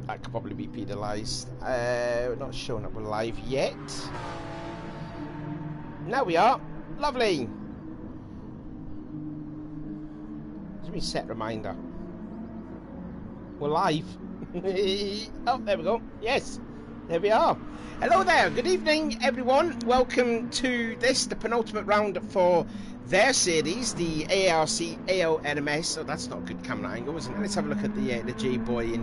That could probably be penalised. We're not showing up live yet. Now we are. Lovely. Let me set reminder. We're live. Oh, there we go. Yes, there we are. Hello there. Good evening, everyone. Welcome to this, the penultimate round for their series, the ARC ALMS. Oh, that's not a good camera angle, isn't it? Let's have a look at the J-Boy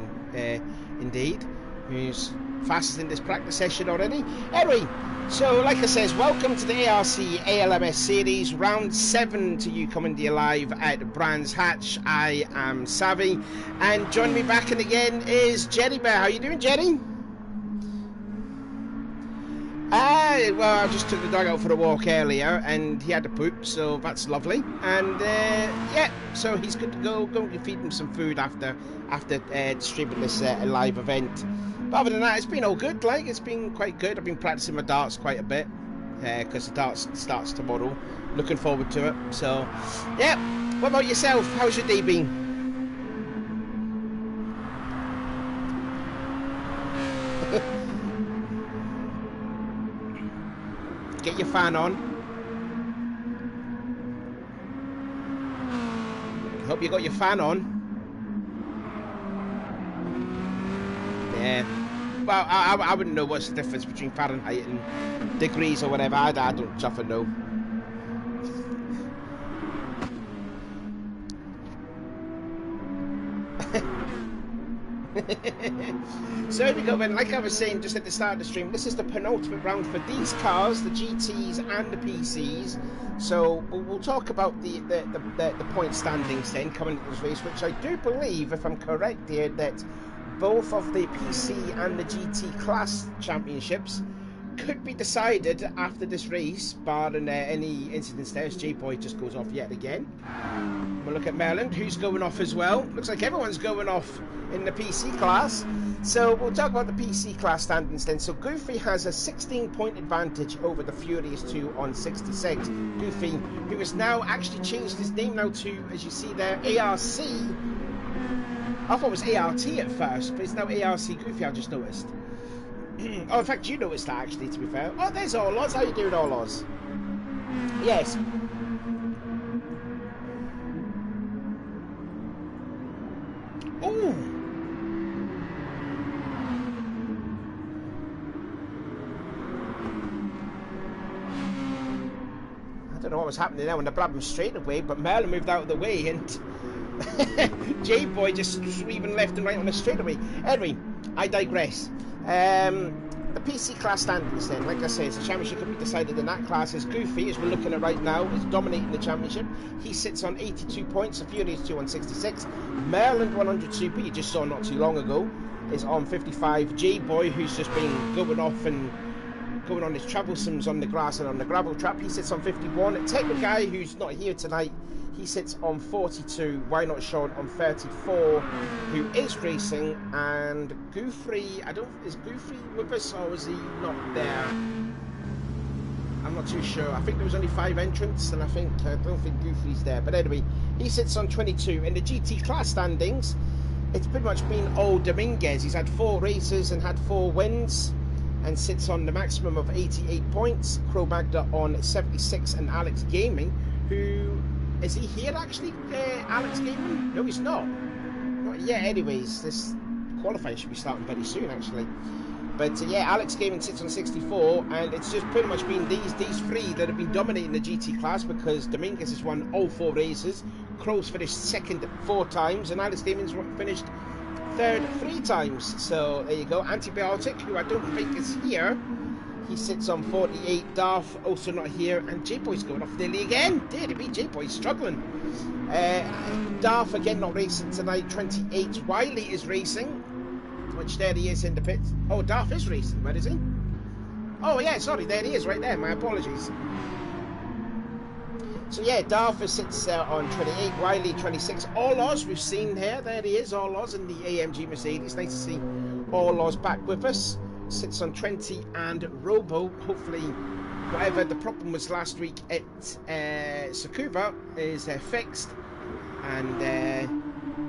indeed, who's fastest in this practice session already. Anyway, so like I says, welcome to the ARC ALMS series, round 7 to you coming to you live at Brands Hatch. I am Savvy, and joining me back in again is Jerry Bear. How you doing, Jerry? Well, I just took the dog out for a walk earlier, and he had to poop, so that's lovely. And yeah, so he's good to go. Going to feed him some food after streaming this live event. But other than that, it's been all good. Like, it's been quite good. I've been practicing my darts quite a bit because the darts starts tomorrow. Looking forward to it. So yeah. What about yourself? How's your day been? Get your fan on. Hope you got your fan on. Yeah. Well, I wouldn't know what's the difference between Fahrenheit and degrees or whatever. I don't chuff and know. So here we go then, like I was saying just at the start of the stream, this is the penultimate round for these cars, the GTs and the PCs. So we'll talk about the point standings then coming into this race, which I do believe, if I'm correct here, that both of the PC and the GT class championships could be decided after this race, barring any incidents there, as J-Boy just goes off yet again. We'll look at Maryland, who's going off as well. Looks like everyone's going off in the PC class. So we'll talk about the PC class standings then. So Goofy has a 16-point advantage over the Furious 2 on 66. Goofy, who has now actually changed his name now to, as you see there, ARC. I thought it was ART at first, but it's now ARC Goofy, I just noticed. Oh, in fact, you noticed that, actually, to be fair. Oh, there's All Oz. How you doing, All Oz? Yes. Oh! I don't know what was happening there when the Brabham straight away, but Merlin moved out of the way, and J-Boy just sweeping left and right on the straightaway. Anyway, I digress. The PC class standings then, like I said, the championship could be decided in that class. As Goofy, as we're looking at right now, is dominating the championship. He sits on 82 points, the Furious 2 on 66. Maryland 100 Super, you just saw not too long ago, is on 55. J-Boy, who's just been going off and going on his troublesomes on the grass and on the gravel trap, he sits on 51. Techno Guy, who's not here tonight, he sits on 42. Why Not Sean on 34, who is racing. And Goofy, is Goofy with us or is he not there? I'm not too sure. I think there was only 5 entrants, and I don't think Goofy's there. But anyway, he sits on 22. In the GT class standings, it's pretty much been old Dominguez. He's had 4 races and had 4 wins, and sits on the maximum of 88 points. Crow Magda on 76, and Alex Gaming, who... Is he here actually, Alex Gaming? No, he's not. Not yet, anyways. This qualifying should be starting very soon, actually. But yeah, Alex Gaming sits on 64, and it's just pretty much been these 3 that have been dominating the GT class, because Dominguez has won all 4 races, Crow's finished 2nd 4 times, and Alex Gaming's finished 3rd 3 times. So there you go. Antibiotic, who I don't think is here, he sits on 48. Darth also not here, and J-Boy's going off nearly again. Dear me, J-Boy's struggling. Darth again not racing tonight, 28. Wiley is racing, which there he is in the pit. Oh, Darth is racing. Where is he? Oh yeah, sorry, there he is right there. My apologies. So yeah, Darth sits on 28, Wiley 26. All Oz we've seen here. There he is, All Oz in the AMG Mercedes. Nice to see All Oz back with us. Sits on 20, and Robo, hopefully whatever the problem was last week at Tsukuba is fixed, and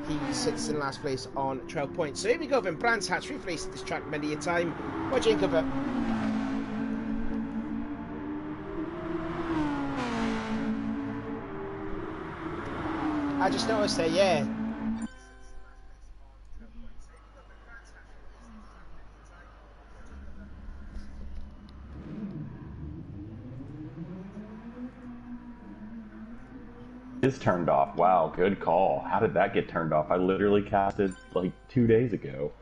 He sits in last place on 12 points. So here we go then, Brands Hatch. We've raced this track many a time. What do you think of it? I just noticed there, yeah. Is turned off. Wow, good call. How did that get turned off? I literally casted like 2 days ago.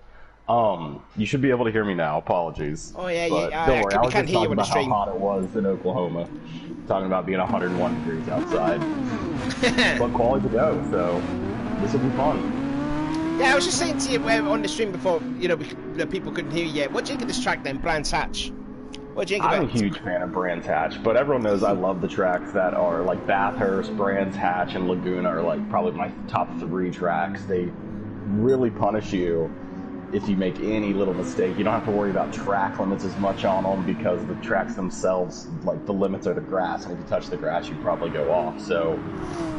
You should be able to hear me now. Apologies. Oh yeah, but yeah. Don't worry. I We was can't just hear you talking on the about how stream. hot it was in Oklahoma. Talking about being 101 degrees outside. But quality to go. So this will be fun. Yeah, I was just saying to you on the stream before, you know, the people couldn't hear you yet. What do you think of this track then, Brands Hatch? What do you think of it? I'm a huge fan of Brands Hatch, but everyone knows I love the tracks that are like Bathurst, Brands Hatch, and Laguna are like probably my top 3 tracks. They really punish you if you make any little mistake. You don't have to worry about track limits as much on them because the tracks themselves, like the limits are the grass, and if you touch the grass, you probably go off. So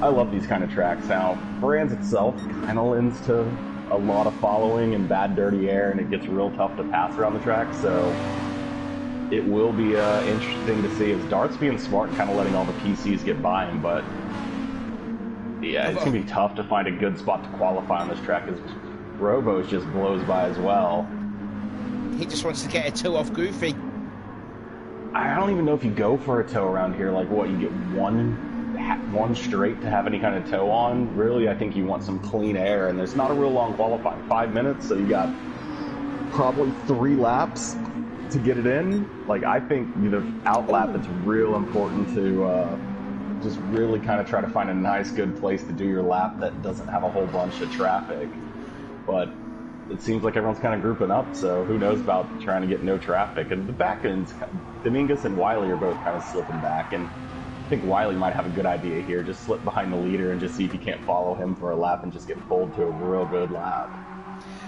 I love these kind of tracks. Now, Brands itself kind of lends to a lot of following and bad dirty air, and it gets real tough to pass around the track. So it will be interesting to see. As Dart's being smart, kind of letting all the PCs get by him, but yeah, it's going to be tough to find a good spot to qualify on this track because Robos just blows by as well. He just wants to get a toe off Goofy. I don't even know if you go for a toe around here. Like, what, you get one straight to have any kind of toe on? Really, I think you want some clean air, and there's not a real long qualifying. 5 minutes, so you got probably 3 laps to get it in. Like, I think the out lap, it's real important to just really kind of try to find a nice, good place to do your lap that doesn't have a whole bunch of traffic. But it seems like everyone's kind of grouping up, so who knows about trying to get no traffic. And the back ends, Dominguez and Wiley are both kind of slipping back, and I think Wiley might have a good idea here. Just slip behind the leader and just see if you can't follow him for a lap and just get pulled to a real good lap.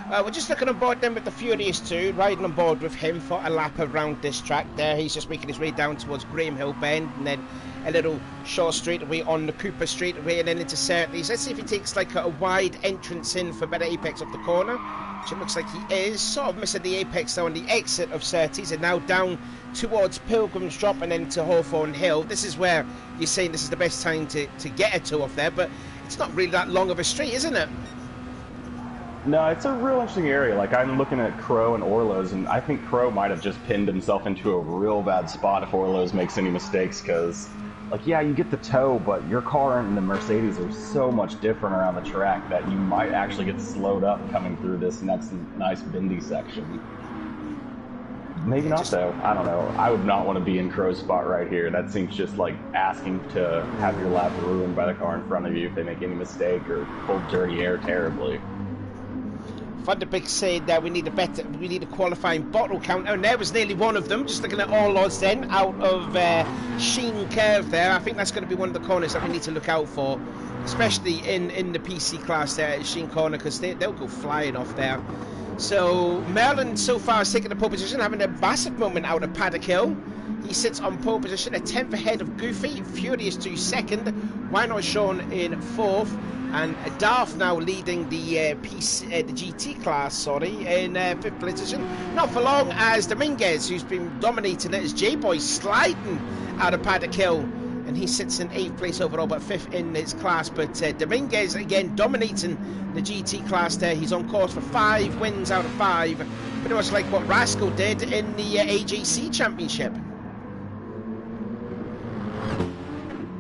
We're just looking on board then with the Furious 2, riding on board with him for a lap around this track there. He's just making his way down towards Graham Hill Bend, and then a little short straightaway on the Cooper straightaway, and then into Surtees. Let's see if he takes like a wide entrance in for better apex off the corner, which it looks like he is. Sort of missing the apex though on the exit of Surtees, and now down towards Pilgrim's Drop and then to Hawthorne Hill. This is where you're saying this is the best time to get a toe off there, but it's not really that long of a straight, isn't it? No, it's a real interesting area. Like, I'm looking at Crow and Orlo's, and I think Crow might have just pinned himself into a real bad spot if Orlo's makes any mistakes, because, like, yeah, you get the toe, but your car and the Mercedes are so much different around the track that you might actually get slowed up coming through this next nice bendy section. Maybe not, though. I don't know. I would not want to be in Crow's spot right here. That seems just like asking to have your lap ruined by the car in front of you if they make any mistake or pull dirty air terribly. Thunderbig said that we need a qualifying bottle count, and there was nearly one of them. Just looking at all odds then, out of Sheen Curve there. I think that's going to be one of the corners that we need to look out for, especially in the PC class there at Sheen Corner, because they'll go flying off there. So Merlin so far has taken the pole position, having a massive moment out of Paddock Hill. He sits on pole position, a 10th ahead of Goofy, Furious 2 second, Why Not Sean in 4th, and Darth now leading the GT class, in 5th position. Not for long as Dominguez, who's been dominating it as J-Boy, sliding out of Paddock Hill, and he sits in 8th place overall, but 5th in his class. But Dominguez, again, dominating the GT class there. He's on course for 5 wins out of 5, pretty much like what Rascal did in the AJC Championship.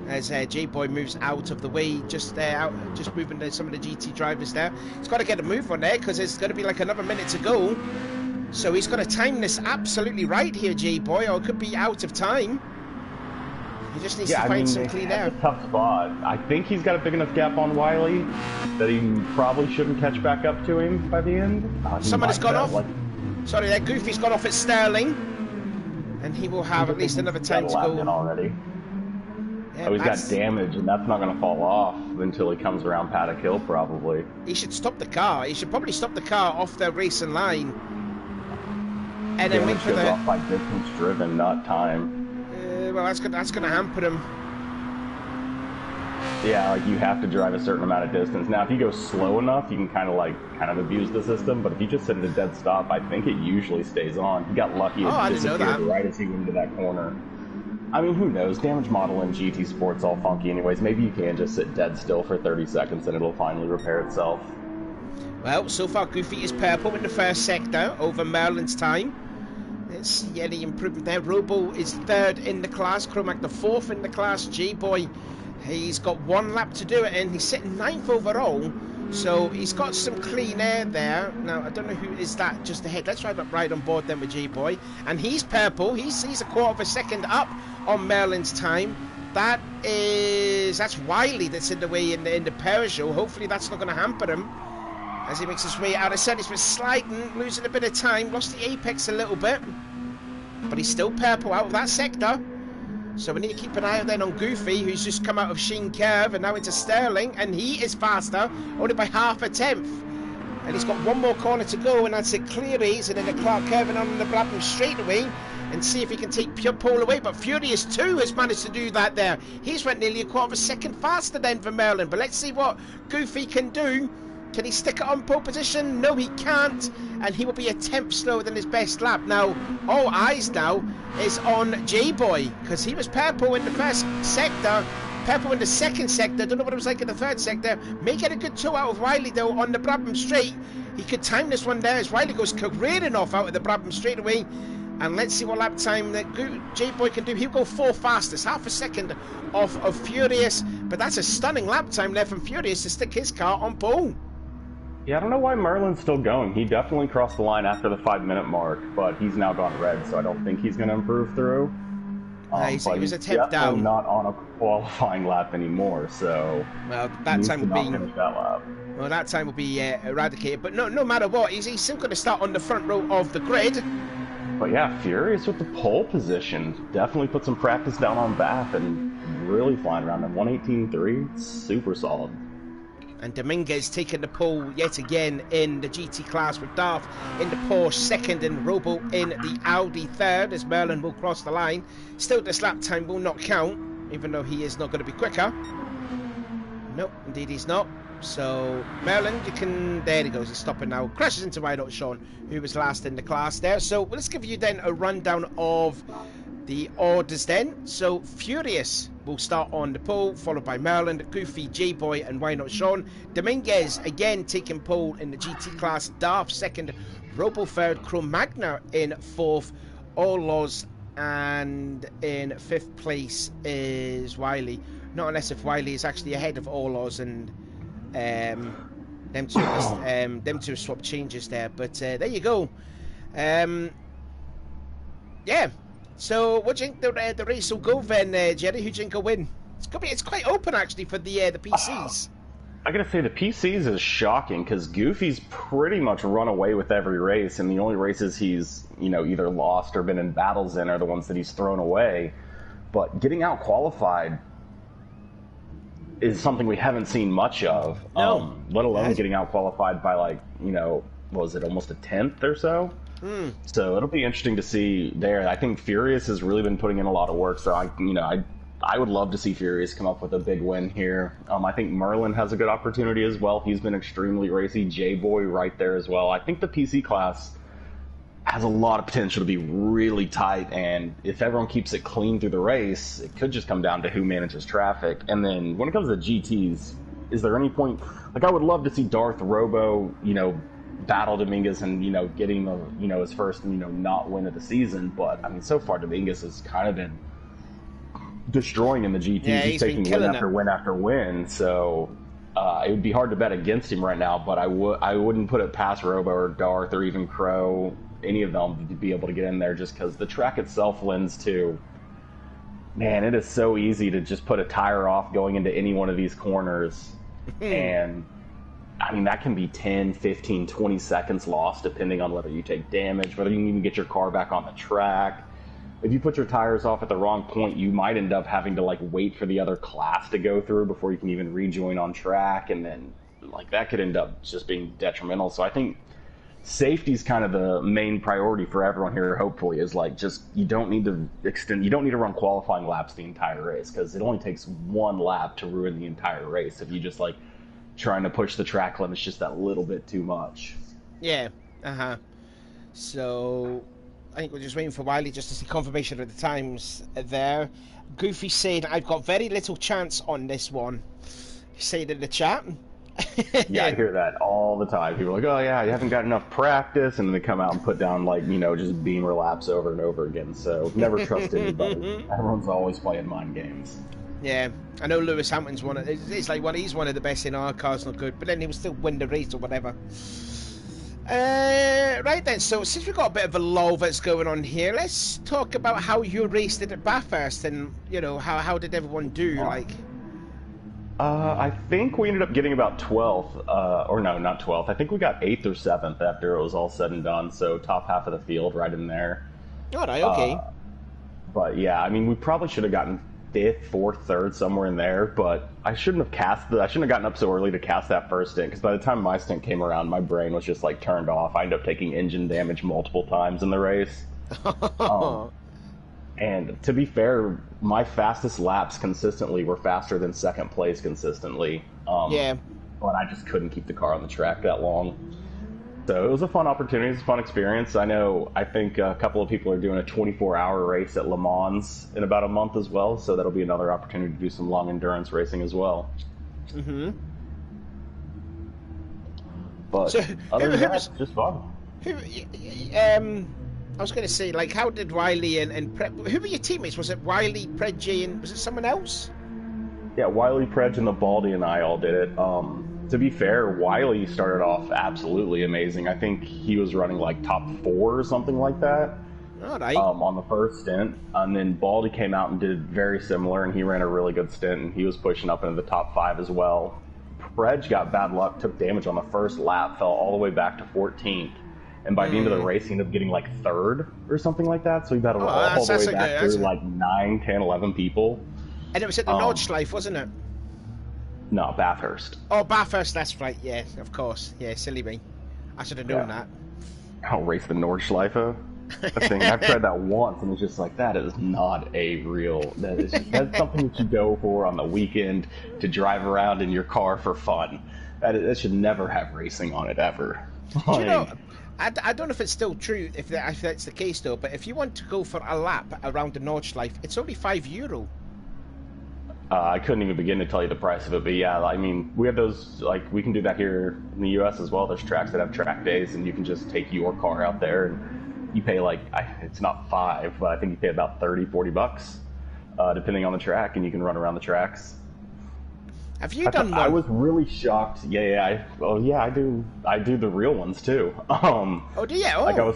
As J-Boy moves out of the way, just moving some of the GT drivers there. He's got to get a move on there because there's going to be like another minute to go. So he's got to time this absolutely right here, J-Boy, or it could be out of time. He just needs to find some clean air. It's a tough spot. I think he's got a big enough gap on Wiley that he probably shouldn't catch back up to him by the end. Someone has gone off. Sorry, that Goofy's gone off at Sterling. And he will have at least another time to go. Already. Yeah, oh, he's got damage, and that's not going to fall off until he comes around Paddock Hill, probably. He should stop the car. He should probably stop the car off the racing line. And then wait for the... off by distance driven, not time. Well, that's going to hamper him. Yeah, like you have to drive a certain amount of distance. Now, if you go slow enough, you can kind of abuse the system. But if you just sit at a dead stop, I think it usually stays on. He got lucky; it disappeared right as he went into that corner. I mean, who knows? Damage model in GT Sport's all funky, anyways. Maybe you can just sit dead still for 30 seconds and it'll finally repair itself. Well, so far Goofy is purple in the first sector over Merlin's time. Let's see any improvement there. Robo is third in the class. Chromac the fourth in the class. J-Boy, he's got 1 lap to do it, and he's sitting 9th overall. So he's got some clean air there. Now, I don't know who is that just ahead. Let's right on board then with J-Boy. And he's purple. He's a quarter of a second up on Merlin's time. That's Wiley that's in the way in the Peugeot. Hopefully that's not going to hamper him as he makes his way out of set. He's been sliding, losing a bit of time, lost the apex a little bit, but he's still purple out of that sector. So we need to keep an eye out then on Goofy, who's just come out of Sheen Curve and now into Sterling, and he is faster, only by half a tenth. And he's got 1 more corner to go, and that's it, Cleary's, and then the Clark curving on the Brabham straightaway, and see if he can take pure pole away. But Furious too has managed to do that there. He's went nearly a quarter of a second faster then for Merlin, but let's see what Goofy can do. Can he stick it on pole position? No, he can't, and he will be a tenth slower than his best lap. Now, all eyes now is on J-Boy, because he was purple in the first sector, purple in the second sector. Don't know what it was like in the third sector. May get a good toe out of Wiley though on the Brabham straight. He could time this one there as Wiley goes careering off out of the Brabham straightaway. And let's see what lap time that J-Boy can do. He'll go 4 fastest, half a second off of Furious, but that's a stunning lap time there from Furious to stick his car on pole. Yeah, I don't know why Merlin's still going. He definitely crossed the line after the 5-minute mark, but he's now gone red, so I don't think he's going to improve through. He was a tenth down. Not on a qualifying lap anymore, so well, that time will be finish that lap. Well, that time will be eradicated. But no matter what, he's still going to start on the front row of the grid. But yeah, Furious with the pole position definitely put some practice down on Bath and really flying around in 118.3. Super solid. And Dominguez taking the pole yet again in the GT class with Darth in the Porsche second and Robo in the Audi third as Merlin will cross the line. Still, this lap time will not count, even though he is not going to be quicker. No, indeed he's not. So Merlin, you can, there he goes, he's stopping now, crashes into Why Not Sean, who was last in the class there. So let's give you then a rundown of the orders then. So Furious will start on the pole, followed by Merlin, Goofy, J-Boy and Why Not Sean. Dominguez again taking pole in the GT class, Darth second, Robo third, Cro-Magna in fourth, Orloz, and in fifth place is Wiley. Not unless if Wiley is actually ahead of Orloz and them two swap changes there, but there you go. Yeah. So what do you think the race will go then, Jerry? Who do you think will win? It's quite open actually for the PCs. I gotta say the PCs is shocking because Goofy's pretty much run away with every race, and the only races he's either lost or been in battles in are the ones that he's thrown away. But getting out qualified is something we haven't seen much of. No. Let alone getting out qualified by what was it, almost a 10th or so? So it'll be interesting to see there. I think Furious has really been putting in a lot of work, so I would love to see Furious come up with a big win here. I think Merlin has a good opportunity as well. He's been extremely racy. J-Boy right there as well. I think the PC class has a lot of potential to be really tight, and if everyone keeps it clean through the race, it could just come down to who manages traffic. And then when it comes to GTs, is there any point, I would love to see Darth Robo, battle Dominguez and getting the his first not win of the season, but I mean so far Dominguez has kind of been destroying in the GTs. Yeah, he's taking win after win after win, so it would be hard to bet against him right now, but I wouldn't put it past Robo or Darth or even Crow, any of them, to be able to get in there, just because the track itself lends to, man, it is so easy to just put a tire off going into any one of these corners and I mean, that can be 10, 15, 20 seconds lost, depending on whether you take damage, whether you can even get your car back on the track. If you put your tires off at the wrong point, you might end up having to, wait for the other class to go through before you can even rejoin on track, and then, that could end up just being detrimental. So I think safety's kind of the main priority for everyone here. Hopefully, is like just you don't need to run qualifying laps the entire race, because it only takes one lap to ruin the entire race if you just like trying to push the track limits just that little bit too much. Yeah. So I think we're just waiting for Wiley just to see confirmation of the times there. Goofy said, "I've got very little chance on this one." He said in the chat. Yeah, I hear that all the time. People are like, "Oh yeah, you haven't got enough practice," and then they come out and put down like, you know, just beamer laps over and over again. So never trust anybody. Everyone's always playing mind games. Yeah, I know Lewis Hamilton's he's one of the best in our cars, not good, but then he will still win the race or whatever. Right then, so since we've got a bit of a lull that's going on here, let's talk about how you raced it at Bathurst, and you know, how did everyone do? Like, I think we ended up getting about 12th, or no, not 12th. I think we got 8th or 7th after it was all said and done. So top half of the field, right in there. All right, okay. But yeah, I mean, we probably should have gotten 5th, 4th, 3rd, somewhere in there. But I shouldn't have gotten up so early to cast that first stint, because by the time my stint came around, my brain was just like turned off. I ended up taking engine damage multiple times in the race. And to be fair, my fastest laps consistently were faster than second place consistently. Yeah. But I just couldn't keep the car on the track that long. So it was a fun opportunity. It's a fun experience. I think a couple of people are doing a 24-hour race at Le Mans in about a month as well. So that'll be another opportunity to do some long endurance racing as well. Mm-hmm. But so, other than that, just fun. I was going to say, like, how did Wiley and who were your teammates? Was it Wiley, Predge, and was it someone else? Yeah, Wiley, Predge, and the Baldy and I all did it. To be fair, Wiley started off absolutely amazing. I think he was running like top 4 or something like that. All right. On the first stint. And then Baldy came out and did very similar, and he ran a really good stint, and he was pushing up into the top 5 as well. Predge got bad luck, took damage on the first lap, fell all the way back to 14th. And by the end of the race, he ended up getting like 3rd or something like that. So he battled all the way back through like 9, 10, 11 people. And it was at the Nordschleife, wasn't it? No, Bathurst. Oh, Bathurst, that's right. Yeah, of course. Yeah, silly me. I should have known that. I'll race the Nordschleife. I've tried that once, and it's just like, that is not a real... That's something that you go for on the weekend to drive around in your car for fun. That should never have racing on it, ever. Do you know... I don't know if it's still true, if that's the case though, but if you want to go for a lap around the Nordschleife, it's only €5. I couldn't even begin to tell you the price of it, but yeah, I mean, we have those, like, we can do that here in the US as well. There's tracks that have track days, and you can just take your car out there, and you pay like, it's not 5, but I think you pay about 30, 40 bucks, depending on the track, and you can run around the tracks. Have you done one? I was really shocked. I do the real ones too. Oh, do you? Oh. Like I was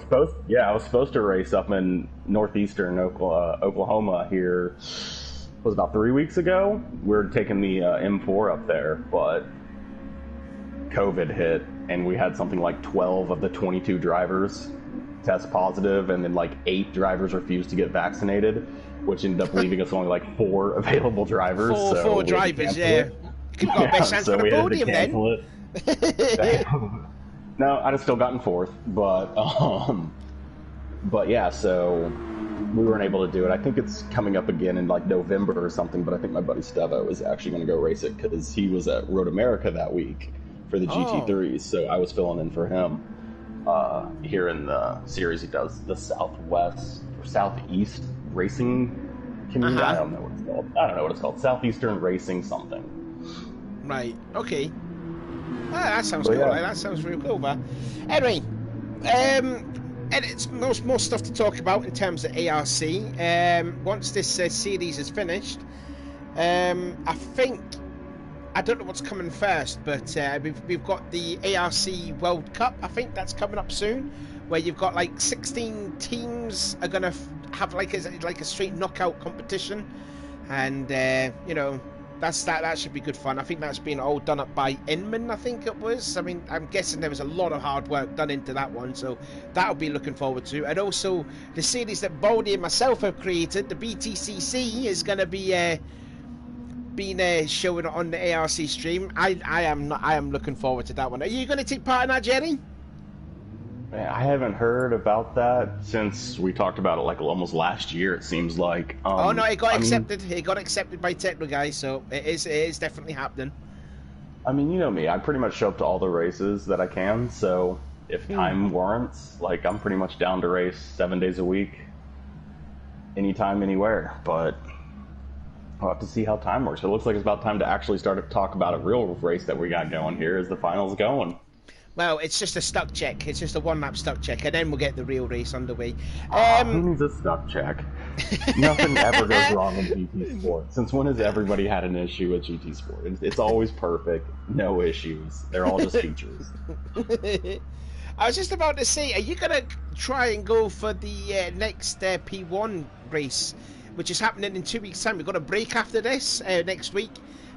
supposed to race up in northeastern Oklahoma here. It was about 3 weeks ago. We were taking the M4 up there, but COVID hit, and we had something like 12 of the 22 drivers test positive, and then like 8 drivers refused to get vaccinated, which ended up leaving us only like 4 available drivers. Four drivers, yeah. You could have got a best chance for the podium then. No, I'd have still gotten 4th, but yeah, so we weren't able to do it. I think it's coming up again in like November or something, but I think my buddy Stevo is actually going to go race it because he was at Road America that week for the GT3s, so I was filling in for him here in the series he does, the Southwest or Southeast Racing Community. I don't know what it's called. Southeastern Racing something. Right. Okay. That sounds cool. Yeah. That sounds really cool. But anyway, and it's more stuff to talk about in terms of ARC. Once this series is finished, I think, I don't know what's coming first, but we've got the ARC World Cup. I think that's coming up soon, where you've got like 16 teams are gonna have like a straight knockout competition, and you know, that should be good fun. I think that's been all done up by Inman, I think it was. I mean, I'm guessing there was a lot of hard work done into that one, so that'll be looking forward to. And also the series that Baldy and myself have created, the BTCC, is going to be being shown on the ARC stream. I am looking forward to that one. Are you going to take part in that, Jerry? Man, I haven't heard about that since we talked about it like almost last year. It seems like. Oh no, it got I mean, accepted. It got accepted by Techno guys, so it is definitely happening. I mean, you know me. I pretty much show up to all the races that I can. So if time warrants, like I'm pretty much down to race 7 days a week, anytime, anywhere. But I'll have to see how time works. It looks like it's about time to actually start to talk about a real race that we got going here as the finals going. Well, it's just a stuck check. It's just a one-lap stuck check, and then we'll get the real race underway. Who needs a stuck check? Nothing ever goes wrong in GT Sport. Since when has everybody had an issue with GT Sport? It's always perfect, no issues. They're all just features. I was just about to say, are you going to try and go for the next P1 race, which is happening in 2 weeks' time? We've got a break after this next week.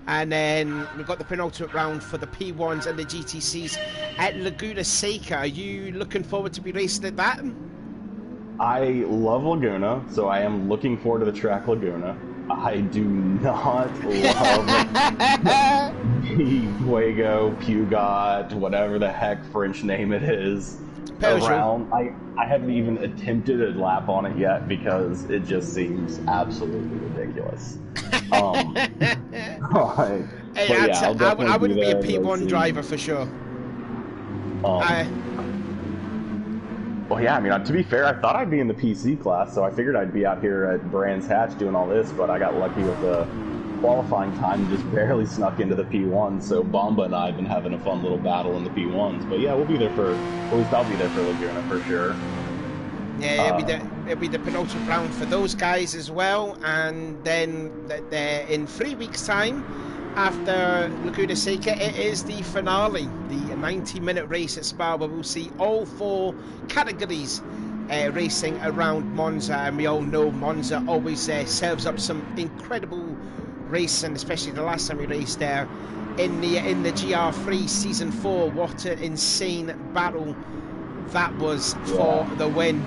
And then we've got the penultimate round for the P1s and the GTCs at Laguna Seca. Are you looking forward to be racing at that? I love Laguna, so I am looking forward to the track Laguna. I do not love the Fuego, Pugot, whatever the heck French name it is, around. I haven't even attempted a lap on it yet because it just seems absolutely ridiculous. Hey, I wouldn't be a P1 driver for sure. Well, yeah, I mean, to be fair, I thought I'd be in the PC class, so I figured I'd be out here at Brands Hatch doing all this, but I got lucky with the qualifying time and just barely snuck into the P1, so Bomba and I have been having a fun little battle in the P1s. But yeah, we'll be there at least I'll be there for Laguna for sure. Yeah, it'll be the penultimate round for those guys as well, and then in 3 weeks' time, after Laguna Seca, it is the finale, the 90-minute race at Spa, where we'll see all 4 categories racing around Monza, and we all know Monza always serves up some incredible racing, especially the last time we raced there in the GR3 Season 4. What an insane battle that was for the win.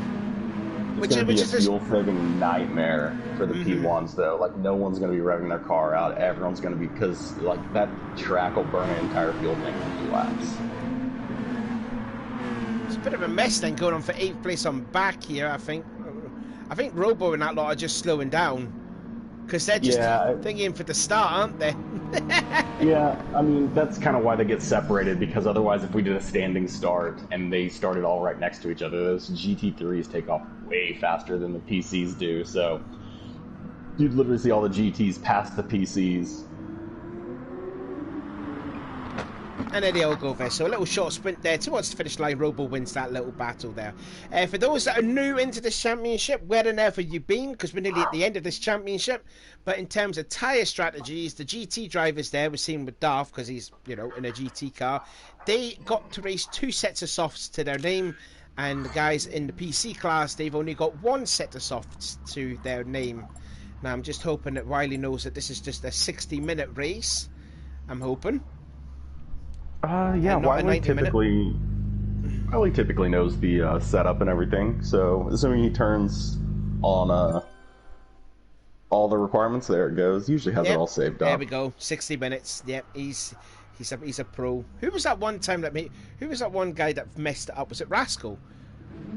It's going to be a fuel-saving nightmare for the P1s, though. Like, no one's going to be revving their car out. Everyone's going to be, because, like, that track will burn an entire field in 50 laps. It's a bit of a mess then going on for 8th place on back here, I think. I think Robo and that lot are just slowing down. Because they're just thinking for the start, aren't they? Yeah, I mean, that's kind of why they get separated, because otherwise if we did a standing start and they started all right next to each other, those GT3s take off way faster than the PCs do, so you'd literally see all the GTs pass the PCs. And then they all go there. So a little short sprint there towards the finish line. Robo wins that little battle there. For those that are new into this championship, where on earth have you been? Because we're nearly at the end of this championship. But in terms of tyre strategies, the GT drivers there, we're seeing with Darth, because he's, in a GT car, they got to race 2 sets of softs to their name. And the guys in the PC class, they've only got 1 set of softs to their name. Now, I'm just hoping that Wiley knows that this is just a 60-minute race. I'm hoping. Yeah, Wiley typically knows the setup and everything, so assuming he turns on all the requirements, there it goes. Usually has it all saved up. There we go, 60 minutes. Yep, he's a pro. Who was that one guy that messed it up? Was it Rascal?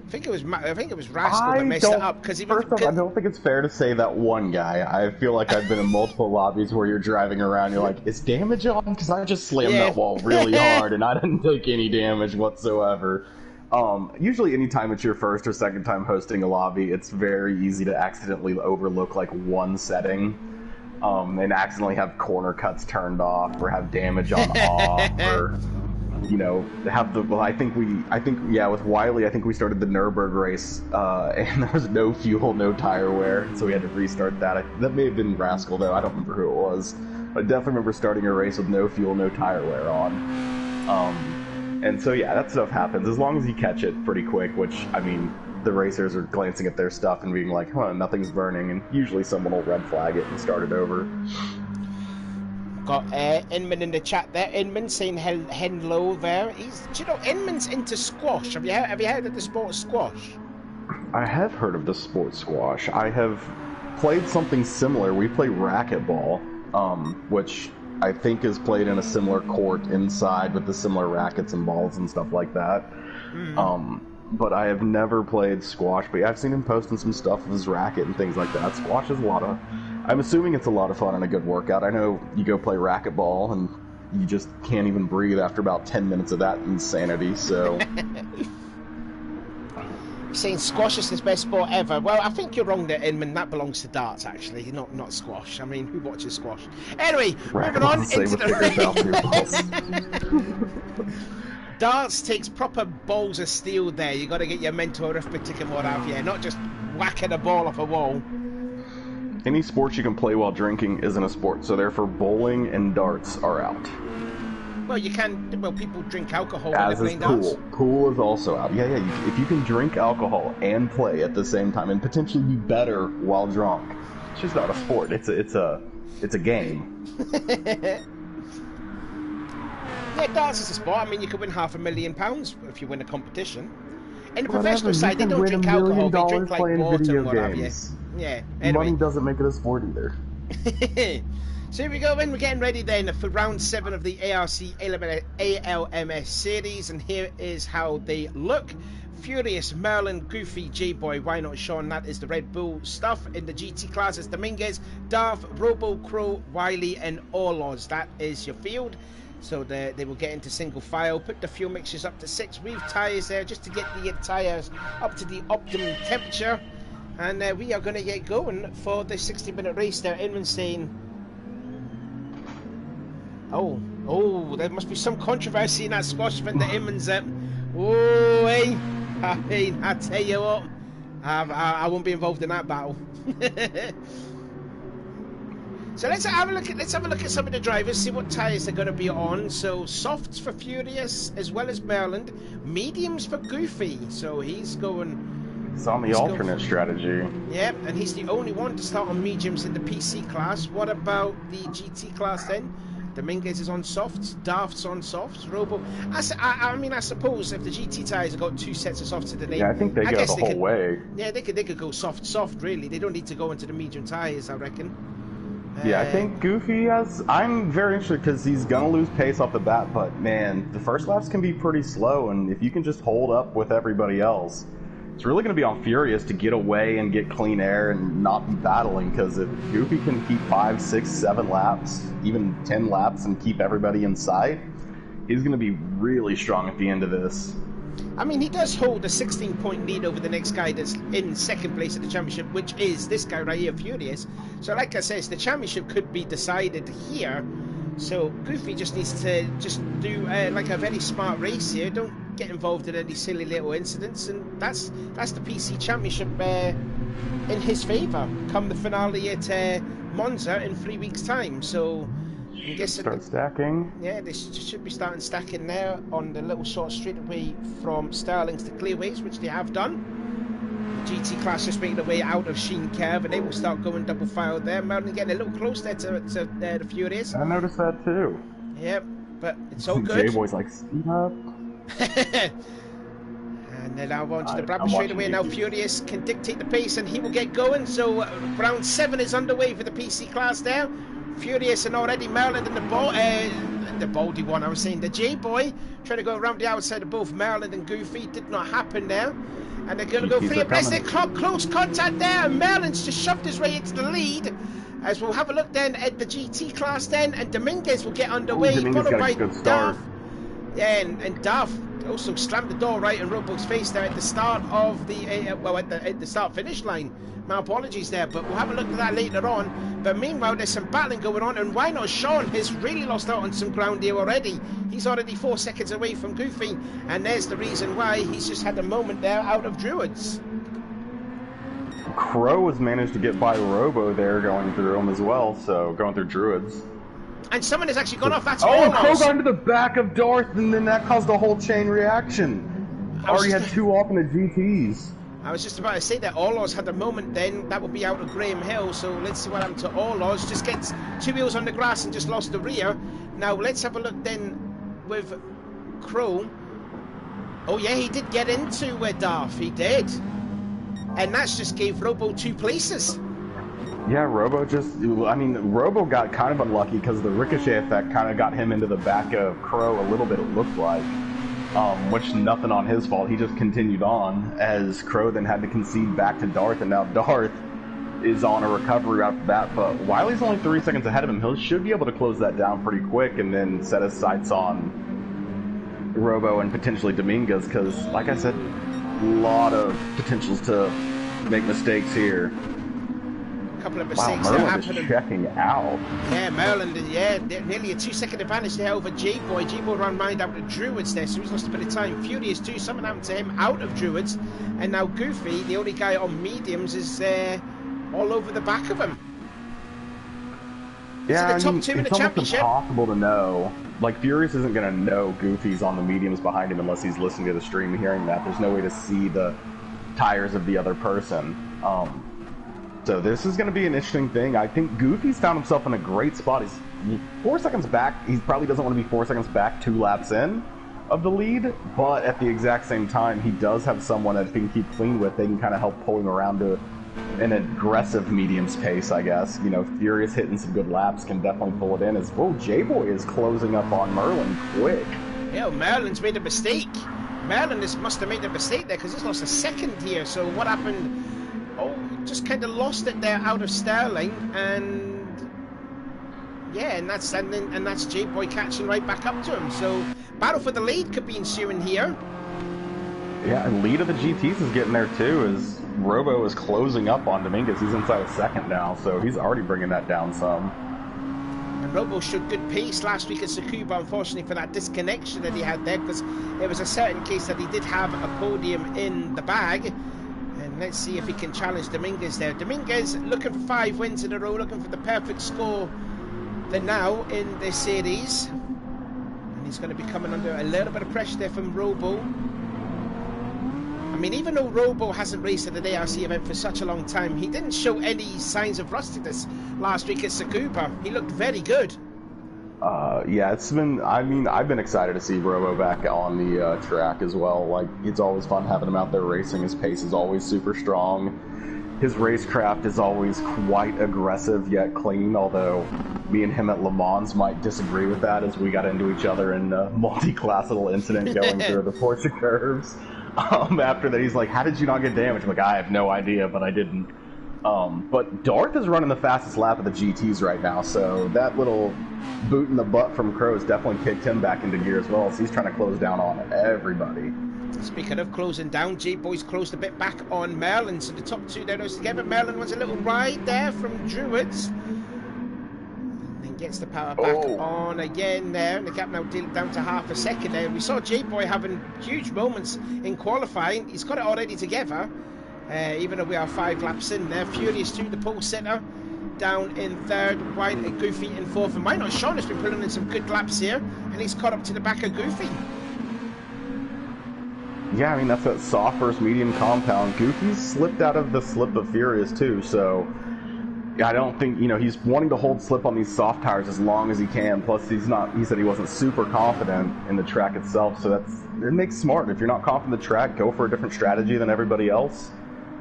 I think it was Rascal that messed it up. First off, I don't think it's fair to say that one guy. I feel like I've been in multiple lobbies where you're driving around, you're like, is damage on? Because I just slammed that wall really hard and I didn't take any damage whatsoever. Usually anytime it's your first or second time hosting a lobby, it's very easy to accidentally overlook like one setting. And accidentally have corner cuts turned off or have damage on off or... have the with Wiley, I think we started the Nürburgring race, and there was no fuel, no tire wear, so we had to restart that. That may have been Rascal, though. I don't remember who it was. But I definitely remember starting a race with no fuel, no tire wear on. And so, yeah, that stuff happens, as long as you catch it pretty quick, which, I mean, the racers are glancing at their stuff and being like, nothing's burning, and usually someone will red flag it and start it over. Got Inman in the chat there. Inman saying hello there. Inman's into squash. Have you heard of the sport squash? I have heard of the sport squash. I have played something similar. We play racquetball, which I think is played in a similar court inside with the similar rackets and balls and stuff like that. but I have never played squash. But yeah, I've seen him posting some stuff of his racket and things like that. Squash is a lot of... I'm assuming it's a lot of fun and a good workout. I know you go play racquetball and you just can't even breathe after about 10 minutes of that insanity, so... Saying squash is his best sport ever. Well, I think you're wrong there, Inman. That belongs to darts, actually, not squash. I mean, who watches squash? Anyway, moving on into the darts takes proper balls of steel there. You got to get your mental arithmetic and what have you, not just whacking a ball off a wall. Any sport you can play while drinking isn't a sport, so therefore bowling and darts are out. Well, you can. Well, people drink alcohol when they're playing darts. Pool is also out. Yeah. If you can drink alcohol and play at the same time, and potentially be better while drunk, it's just not a sport. It's a game. Yeah, darts is a sport. I mean, you could win £500,000 if you win a competition. In the professional side, they don't drink alcohol. They drink like water and what have you. Yeah. Anyway. Money doesn't make it a sport either. So here we go, we're getting ready then for round 7 of the ARC ALMS series, and here is how they look. Furious, Merlin, Goofy, J-Boy, Why Not Sean, that is the Red Bull stuff. In the GT class, it's Dominguez, Darth, Robo, Crow, Wiley, and Orloz. That is your field. So they will get into single file, put the fuel mixtures up to 6, weave tyres there just to get the tyres up to the optimum temperature. And we are going to get going for the 60-minute race there. Inman saying... Oh, there must be some controversy in that squash event that Inman's at. Oh, hey. I mean, I tell you what, I won't be involved in that battle. So let's have a look at some of the drivers, see what tyres they're going to be on. So softs for Furious as well as Merland, mediums for Goofy. So he's going... It's on the alternate strategy. Yeah, and he's the only one to start on mediums in the PC class. What about the GT class then? Dominguez is on softs, Daft's on softs, Robo... I suppose if the GT tyres have got 2 sets of softs in the name... Yeah, I think they go the whole way. Yeah, they could go soft, really. They don't need to go into the medium tyres, I reckon. Yeah, I think Goofy has... I'm very interested because he's going to lose pace off the bat, but man, the first laps can be pretty slow, and if you can just hold up with everybody else, it's really going to be on Furious to get away and get clean air and not be battling, because if Goofy can keep 5, 6, 7 laps, even 10 laps, and keep everybody in sight, he's going to be really strong at the end of this. I mean, he does hold a 16-point lead over the next guy that's in second place at the championship, which is this guy right here, Furious. So like I said, the championship could be decided here. So Goofy just needs to do like a very smart race here. Don't get involved in any silly little incidents, and that's the PC Championship in his favour come the finale at Monza in 3 weeks' time. So I'm guessing start stacking. Yeah, they should be starting stacking there on the little short straightaway from Sterling's to Clearways, which they have done. GT class just making their way out of Sheen Curve, and they will start going double file there. Merlin getting a little close there to the Furious. I noticed that too. Yep, but it's all good. J-Boy's like, speed up. And then now on to the Brabham straightaway. Now Furious can dictate the pace, and he will get going. So round 7 is underway for the PC class there. Furious and already Merlin and the Baldy one, I was saying, the J-Boy trying to go around the outside of both Merlin and Goofy. Did not happen there. And they're going to go free abreast. They're close contact there. And Merlin's just shoved his way into the lead. As we'll have a look then at the GT class then. And Dominguez will get underway, followed by Darth. Yeah, and Darth also slammed the door right in Robo's face there at the start of the, at the start-finish line. My apologies there, but we'll have a look at that later on. But meanwhile, there's some battling going on, and Why Not Sean has really lost out on some ground here already. He's already 4 seconds away from Goofy, and there's the reason why he's just had a moment there out of Druids. Crow has managed to get by Robo there going through him as well, so going through Druids. And someone has actually gone off. That's Crow got into the back of Darth, and then that caused a whole chain reaction. Already had 2 off in the GTs. I was just about to say that Orloz had a moment then. That would be out of Graham Hill. So let's see what happened to Orloz. Just gets 2 wheels on the grass and just lost the rear. Now let's have a look then with Crow. Oh yeah, he did get into Darth. He did. And that's just gave Robo 2 places. Yeah, Robo Robo got kind of unlucky because the ricochet effect kind of got him into the back of Crow a little bit, it looked like. which nothing on his fault. He just continued on as Crow then had to concede back to Darth, and now Darth is on a recovery after that. But Wiley's only 3 seconds ahead of him. He should be able to close that down pretty quick and then set his sights on Robo and potentially Dominguez, because, like I said, a lot of potentials to make mistakes here. A couple of mistakes wow, that Merlin is checking out. Yeah, Merlin, nearly a 2-second advantage there over J-Boy. J-Boy ran mind out of Druids there, so he's lost a bit of time. Furious too, something happened to him out of Druids. And now Goofy, the only guy on mediums, is all over the back of him. Yeah, the top two in the championship. It's impossible to know. Like, Furious isn't going to know Goofy's on the mediums behind him unless he's listening to the stream and hearing that. There's no way to see the tires of the other person. So this is going to be an interesting thing. I think Goofy's found himself in a great spot. He's 4 seconds back. He probably doesn't want to be 4 seconds back 2 laps in of the lead, but at the exact same time, he does have someone that if he can keep clean with, they can kind of help pull him around to an aggressive mediums pace, I guess. You know, Furious hitting some good laps can definitely pull it in as, whoa, J-Boy is closing up on Merlin quick. Yeah, Merlin's made a mistake. Merlin must have made a mistake there because he's lost a second here. So what happened? Oh, just kind of lost it there out of Sterling, and yeah, and that's J-Boy catching right back up to him. So battle for the lead could be ensuing here. Yeah, and lead of the GTs is getting there too, as Robo is closing up on Dominguez. He's inside a second now, so he's already bringing that down some. And Robo showed good pace last week at Tsukuba, unfortunately, for that disconnection that he had there, because it was a certain case that he did have a podium in the bag. And let's see if he can challenge Dominguez there. Dominguez looking for 5 wins in a row, looking for the perfect score then now in this series. And he's going to be coming under a little bit of pressure there from Robo. I mean, even though Robo hasn't raced at the ARC event for such a long time, he didn't show any signs of rustiness last week at Tsukuba. He looked very good. Yeah, it's been, I mean, I've been excited to see Robo back on the track as well. Like, it's always fun having him out there racing. His pace is always super strong. His racecraft is always quite aggressive yet clean, although me and him at Le Mans might disagree with that as we got into each other in a multi-class little incident going through the Porsche curves. After that, he's like, how did you not get damaged? I'm like, I have no idea, but I didn't. But Darth is running the fastest lap of the GTs right now, so that little boot in the butt from Crow's definitely kicked him back into gear as well, so he's trying to close down on everybody. Speaking of closing down, J-Boy's closed a bit back on Merlin, so the top two there goes together. Merlin wants a little ride there from Druids. And then gets the power back on again there, and the gap now down to half a second there. We saw J-Boy having huge moments in qualifying. He's got it already together, even though we are 5 laps in there. Furious too, the pole sitter, down in third, White and Goofy in fourth. And Minor Sean has been pulling in some good laps here, and he's caught up to the back of Goofy. Yeah, I mean, that's that soft versus medium compound. Goofy's slipped out of the slip of Furious too, so I don't think, you know, he's wanting to hold slip on these soft tires as long as he can. Plus, he said he wasn't super confident in the track itself, so it makes smart. If you're not confident in the track, go for a different strategy than everybody else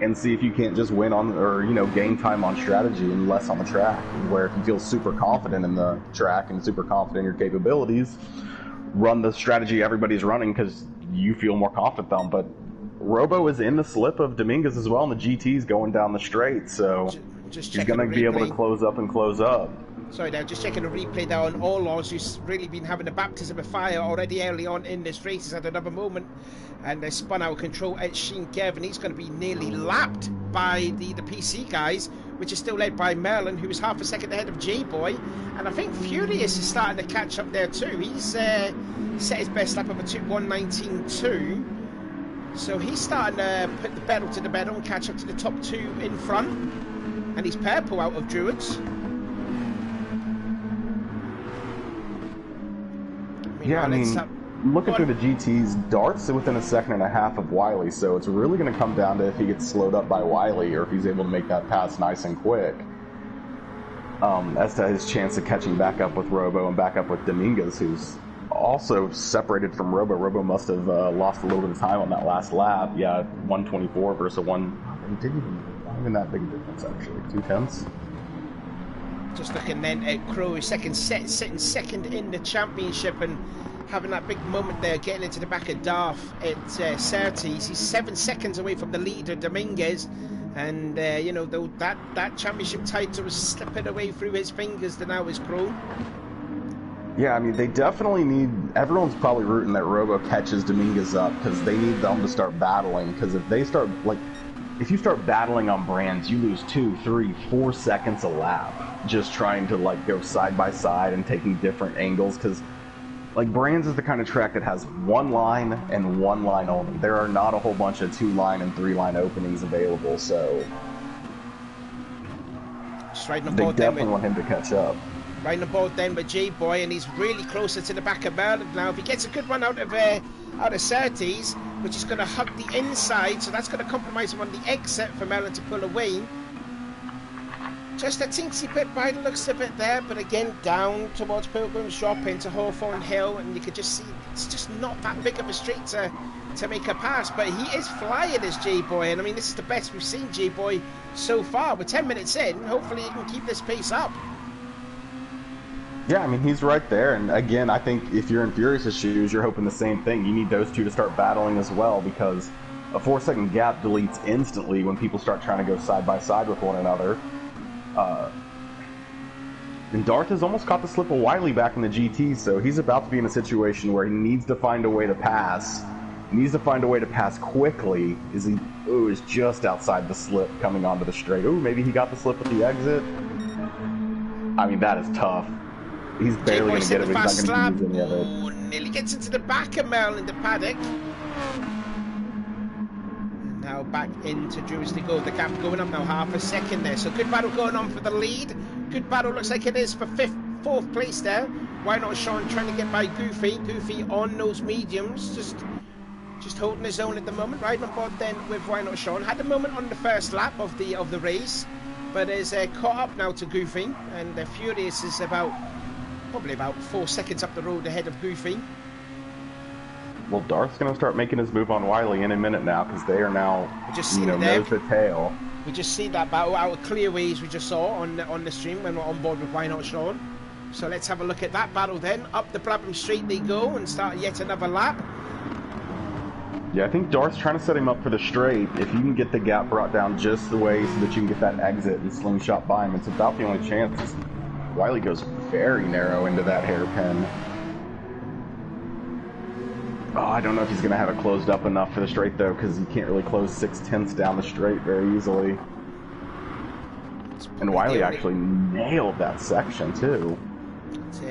and see if you can't just win on, or, you know, gain time on strategy and less on the track. Where if you feel super confident in the track and super confident in your capabilities, run the strategy everybody's running because you feel more confident them. But Robo is in the slip of Dominguez as well, and the GT's going down the straight, so he's going to be able to close up and close up. Sorry, now just checking the replay there on Orlos, who's really been having a baptism of fire already early on in this race. He's had another moment and they spun out of control at Sheen Kev, and he's going to be nearly lapped by the PC guys, which is still led by Merlin, who is half a second ahead of J-Boy. And I think Furious is starting to catch up there too. He's set his best lap of a 1:19.2. So he's starting to put the pedal to the metal and catch up to the top 2 in front. And he's purple out of Druids. Yeah, I mean, looking through the GTs, Darth's within a second and a half of Wiley, so it's really going to come down to if he gets slowed up by Wiley or if he's able to make that pass nice and quick. As to his chance of catching back up with Robo and back up with Dominguez, who's also separated from Robo. Robo must have lost a little bit of time on that last lap. Yeah, 124 versus a 1. It didn't even that big a difference, actually. 2/10. Just looking then at Crow, sitting second in the championship, and having that big moment there, getting into the back of Darth at Surtees. He's 7 seconds away from the leader, Dominguez. And, you know, though that championship title was slipping away through his fingers to now his pro. Yeah, I mean, they definitely need... Everyone's probably rooting that Robo catches Dominguez up because they need them to start battling. Because if they start, like... If you start battling on brands, you lose 2, 3, 4 seconds a lap just trying to, like, go side by side and taking different angles. Because, like, brands is the kind of track that has one line and one line only. There are not a whole bunch of 2-line and 3-line openings available, so... They definitely want him to catch up. Riding the board then with J-Boy, and he's really closer to the back of Merlin now. If he gets a good one out of Surtees, which is going to hug the inside, so that's going to compromise him on the exit for Merlin to pull away. Just a teensy bit by the looks of it there, but again down towards Pilgrim's Drop into Hawthorne Hill, and you can just see it's just not that big of a straight to make a pass, but he is flying as J-Boy, and I mean this is the best we've seen J-Boy so far. We're 10 minutes in, hopefully he can keep this pace up. Yeah, I mean, he's right there, and again, I think if you're in Furious's shoes, you're hoping the same thing. You need those two to start battling as well, because a 4-second gap deletes instantly when people start trying to go side by side with one another. And Darth has almost caught the slip of Wiley back in the GT, so he's about to be in a situation where he needs to find a way to pass. He needs to find a way to pass quickly. Is just outside the slip coming onto the straight. Ooh, maybe he got the slip at the exit. I mean, that is tough. He's barely going to get it, but he's not going to use any of it. Oh, nearly gets into the back of Merlin, the paddock. And now back into Drews to go. The gap going up now, half a second there. So good battle going on for the lead. Good battle looks like it is for fourth place there. Why not Sean trying to get by Goofy? Goofy on those mediums, just holding his own at the moment. Riding on board then with Why Not Sean. Had a moment on the first lap of the race, but is caught up now to Goofy, and Furious is probably about 4 seconds up the road ahead of Goofy. Well, Darth's going to start making his move on Wiley in a minute now, because they are now, nose to tail. We just see that battle out of Clearways we just saw on the stream when we're on board with Why Not Sean. So let's have a look at that battle then. Up the Brabham Straight they go and start yet another lap. Yeah, I think Darth's trying to set him up for the straight. If you can get the gap brought down just the way so that you can get that exit and slingshot by him, it's about the only chance. Wiley goes very narrow into that hairpin. Oh, I don't know if he's going to have it closed up enough for the straight, though, because you can't really close 6/10 down the straight very easily. And Wiley actually nailed that section, too.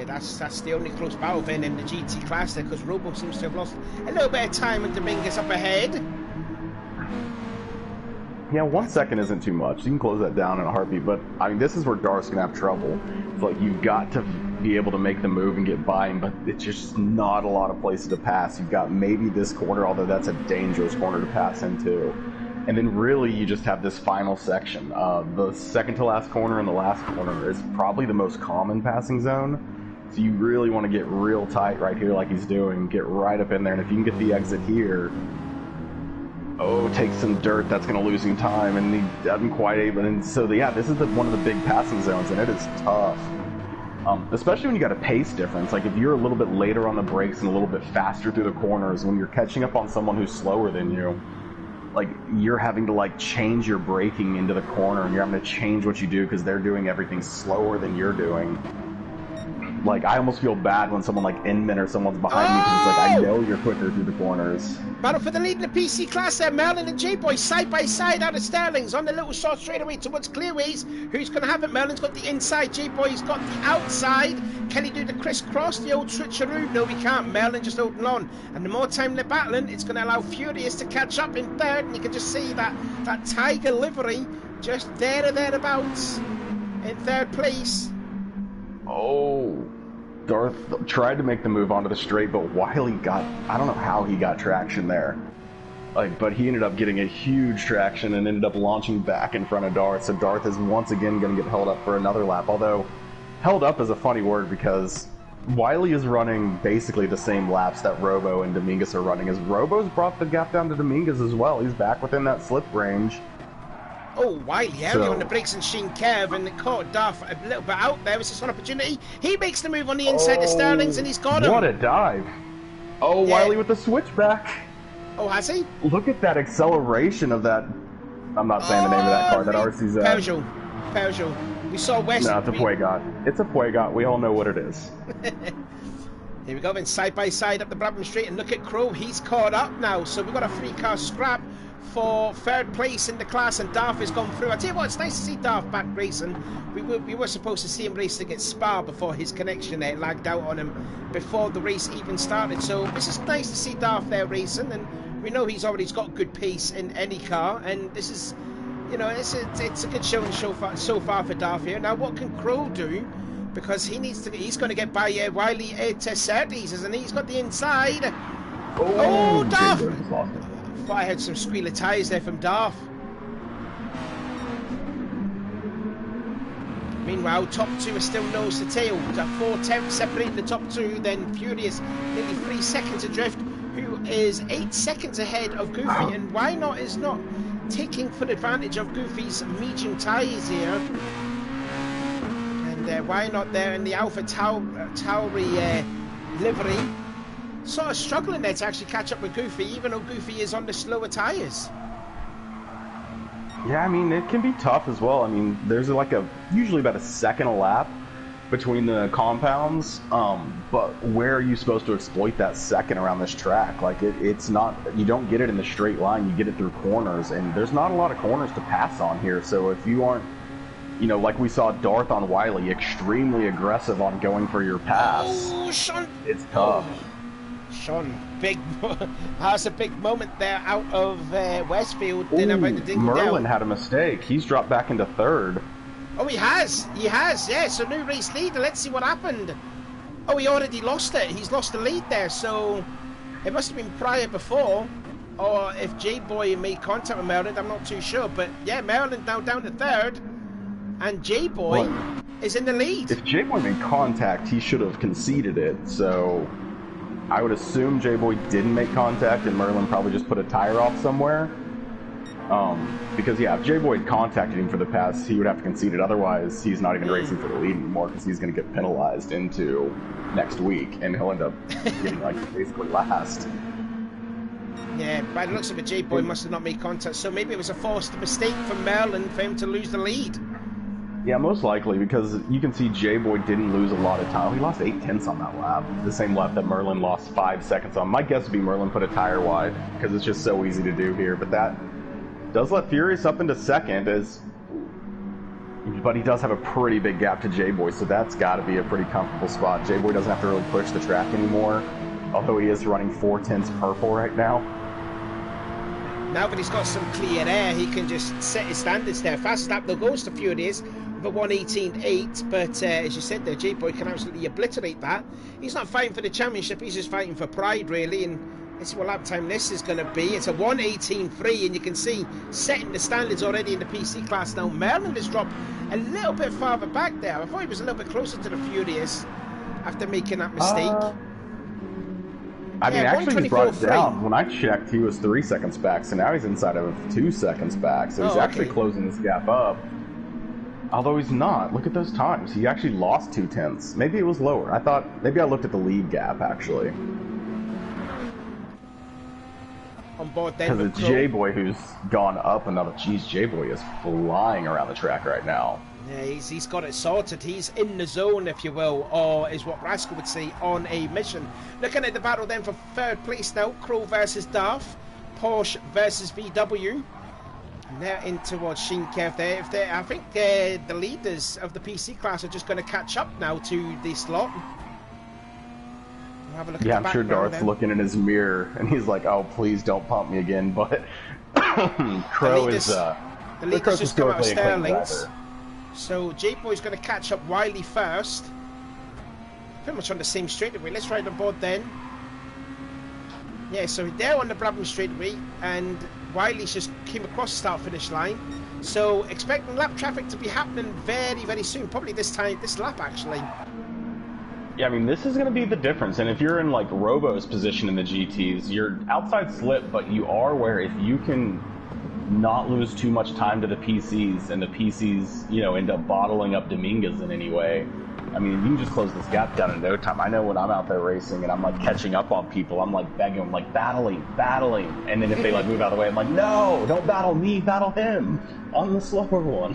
That's the only close battle then in the GT class there, because Robo seems to have lost a little bit of time and Dominguez up ahead. Yeah, 1 second isn't too much. You can close that down in a heartbeat, but I mean, this is where Darth's gonna have trouble. It's like you've got to be able to make the move and get by him, but it's just not a lot of places to pass. You've got maybe this corner, although that's a dangerous corner to pass into. And then really you just have this final section. The second to last corner and the last corner is probably the most common passing zone. So you really want to get real tight right here like he's doing. Get right up in there, and if you can get the exit here, take some dirt, that's going to lose him time, and he doesn't quite able. And so, yeah, this is one of the big passing zones, and it is tough. Especially when you got a pace difference. Like, if you're a little bit later on the brakes and a little bit faster through the corners, when you're catching up on someone who's slower than you, like, you're having to, like, change your braking into the corner, and you're having to change what you do because they're doing everything slower than you're doing. Like, I almost feel bad when someone like Inman or someone's behind me, because it's like, I know you're quicker through the corners. Battle for the lead in the PC class there. Merlin and J-Boy side by side out of Sterling's on the little short straightaway towards Clearways. Who's going to have it? Merlin's got the inside. J-Boy's got the outside. Can he do the crisscross, the old switcheroo? No, he can't. Merlin just holding on. And the more time they're battling, it's going to allow Furious to catch up in third. And you can just see that Tiger livery just there or thereabouts in third place. Oh, Darth tried to make the move onto the straight, but Wiley I don't know how he got traction there. But he ended up getting a huge traction and ended up launching back in front of Darth. So Darth is once again going to get held up for another lap. Although, held up is a funny word because Wiley is running basically the same laps that Robo and Dominguez are running, as Robo's brought the gap down to Dominguez as well. He's back within that slip range. Oh, Wiley early on the brakes and Sheen Kev, and it caught Duff a little bit out there. Was just an opportunity. He makes the move on the inside of Sterling's, and he's got him. What a dive. Oh, Yeah. Wiley with the switchback. Oh, has he? Look at that acceleration of that. I'm not saying the name of that car. That RCZ. Peugeot. We saw West. No, it's a Puegot. It's a Puegot. We all know what it is. Here we go, then side by side up the Brabham Straight, and look at Crow. He's caught up now, so we've got a 3-car scrap for third place in the class, and Darth has gone through. I tell you what, it's nice to see Darth back racing. We were supposed to see him racing at Spa before his connection lagged out on him before the race even started. So this is nice to see Darth there racing, and we know he's already got good pace in any car, and this is, you know, it's a good showing so far for Darth here. Now, what can Crow do? Because he's going to get by Wiley at Surtees, isn't he? He's got the inside. Oh, Darth! I thought I had some squealer tyres there from Darth. Meanwhile, top two are still nose to tail. 4/10 separating the top two, then Furious nearly 3 seconds adrift, who is 8 seconds ahead of Goofy, and Why Not is not taking full advantage of Goofy's medium tyres here. Why Not there in the Alpha Tauri livery, sort of struggling there to actually catch up with Goofy, even though Goofy is on the slower tyres. Yeah, I mean, it can be tough as well. I mean, there's like usually about a second a lap between the compounds, but where are you supposed to exploit that second around this track? Like, it's not, you don't get it in the straight line, you get it through corners, and there's not a lot of corners to pass on here, so if you aren't, you know, like we saw Darth on Wiley, extremely aggressive on going for your pass. Oh, Sean! It's tough. Sean, that's a big moment there out of Westfield. Ooh, Merlin had a mistake. He's dropped back into third. Oh, he has, yeah. So new race leader. Let's see what happened. Oh, he already lost it. He's lost the lead there. So it must have been prior before, or if J-Boy made contact with Merlin, I'm not too sure. But yeah, Merlin now down to third, and J-Boy is in the lead. If J-Boy made contact, he should have conceded it. So I would assume J-Boy didn't make contact, and Merlin probably just put a tire off somewhere. Because yeah, if J-Boy had contacted him for the pass, he would have to concede it. Otherwise, he's not even racing for the lead anymore, because he's going to get penalized into next week, and he'll end up getting like basically last. Yeah, by the looks of it, J-Boy must have not made contact, so maybe it was a forced mistake from Merlin for him to lose the lead. Yeah, most likely, because you can see J-Boy didn't lose a lot of time. He lost 8/10 on that lap. The same lap that Merlin lost 5 seconds on. My guess would be Merlin put a tire wide, because it's just so easy to do here. But that does let Furious up into second, but he does have a pretty big gap to J-Boy, so that's got to be a pretty comfortable spot. J-Boy doesn't have to really push the track anymore, although he is running 4/10 purple right now. Now that he's got some clear air, he can just set his standards there. Fastest lap though goes to Furious with a 1:18.8, but as you said there, J-Boy can absolutely obliterate that. He's not fighting for the championship, he's just fighting for pride really, and let's see what lap time this is going to be. It's a 1:18.3, and you can see setting the standards already in the PC class now. Merlin has dropped a little bit farther back there. I thought he was a little bit closer to the Furious after making that mistake. I mean, actually, he brought it down. When I checked, he was 3 seconds back, so now he's inside of 2 seconds back. So he's actually closing this gap up. Although he's not. Look at those times. He actually lost 2/10. Maybe it was lower. Maybe I looked at the lead gap, actually. On board then. Because it's J-Boy who's gone up another. Jeez, J-Boy is flying around the track right now. Yeah, he's got it sorted. He's in the zone, if you will, or is what Rascal would say, on a mission. Looking at the battle then for third place now, Crow versus Darth, Porsche versus VW. And they're in towards Shinkev there. I think the leaders of the PC class are just going to catch up now to this lot. We'll have a look at the I'm sure Darth's then. looking in his mirror, and he's like, "Oh, please don't pump me again." But Crow is the leaders just come out of Sterling's. So J-Boy's going to catch up Wiley first. Pretty much on the same straightaway. Let's ride on board then. Yeah, so they're on the Brabham straightaway, and Wiley's just came across the start-finish line. So expecting lap traffic to be happening very, very soon. Probably this lap actually. Yeah, I mean, this is going to be the difference. And if you're in like Robo's position in the GTs, you're outside slip, but you are where if you can not lose too much time to the PCs, and the PCs, you know, end up bottling up Dominguez in any way, I mean, you can just close this gap down in no time. I know when I'm out there racing and I'm like catching up on people, I'm like begging them, like battling. And then if they like move out of the way, I'm like, no, don't battle me, battle him. I'm the slower one.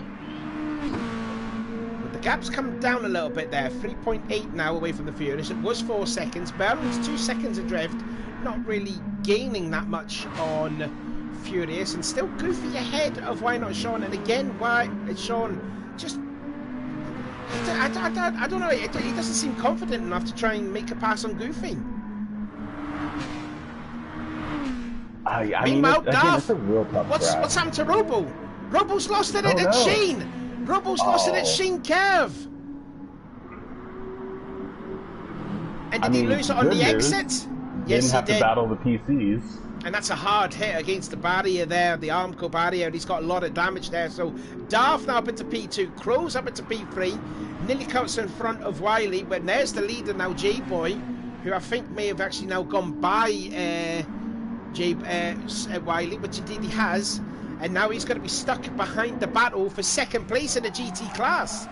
But the gap's come down a little bit there. 3.8 now away from the Furious. It was 4 seconds. Berlin's 2 seconds adrift. Not really gaining that much on Furious. And still Goofy ahead of Why Not Sean. And again, why it's Sean just... I don't know, he doesn't seem confident enough to try and make a pass on Goofy. Meanwhile, Darth, what's happened to Robo? Robo's lost it at Sheen! Robo's lost it at Sheen Curve! And did he lose it on the exit? Yes, he did. Didn't have to battle the PCs. And that's a hard hit against the barrier there, the Armco barrier, and he's got a lot of damage there. So Darth now up into P2, Crow's up into P3, nearly cuts in front of Wiley, but there's the leader now, J-Boy, who I think may have actually now gone by Wiley, which indeed he has, and now he's going to be stuck behind the battle for second place in the GT class.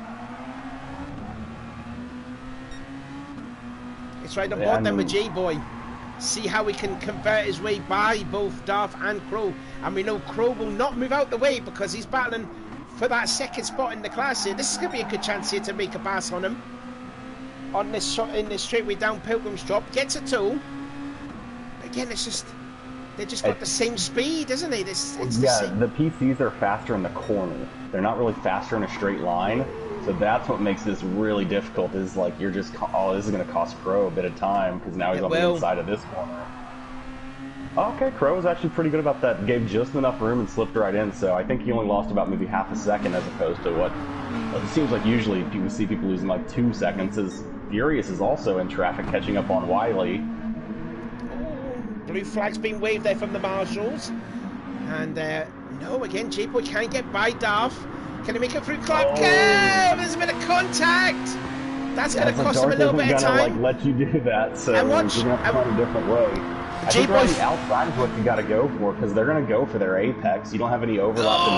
It's right on board then with J-Boy. See how he can convert his way by both Darth and Crow. And we know Crow will not move out the way because he's battling for that second spot in the class here. This is going to be a good chance here to make a pass on him. On this shot in this straightaway down Pilgrim's Drop. Gets a tool. But again, it's just... They just got the same speed, isn't it? The PCs are faster in the corner. They're not really faster in a straight line. So that's what makes this really difficult, is like you're just, oh, this is going to cost Crow a bit of time because now he's on the inside of this corner. Okay, Crow was actually pretty good about that. Gave just enough room and slipped right in, so I think he only lost about maybe half a second as opposed to what it seems like usually you see people losing like 2 seconds. As Furious is also in traffic catching up on Wiley. Blue flag's been waved there from the marshals. And no, again, J-Boy can't get by Darth. Can he make it through Clark Curve? There's a bit of contact. That's going to cost him a little bit of time. Like, let you do that, so you're going to have to find a different way. I think around the outside is what you got to go for, because they're going to go for their apex. You don't have any overlap in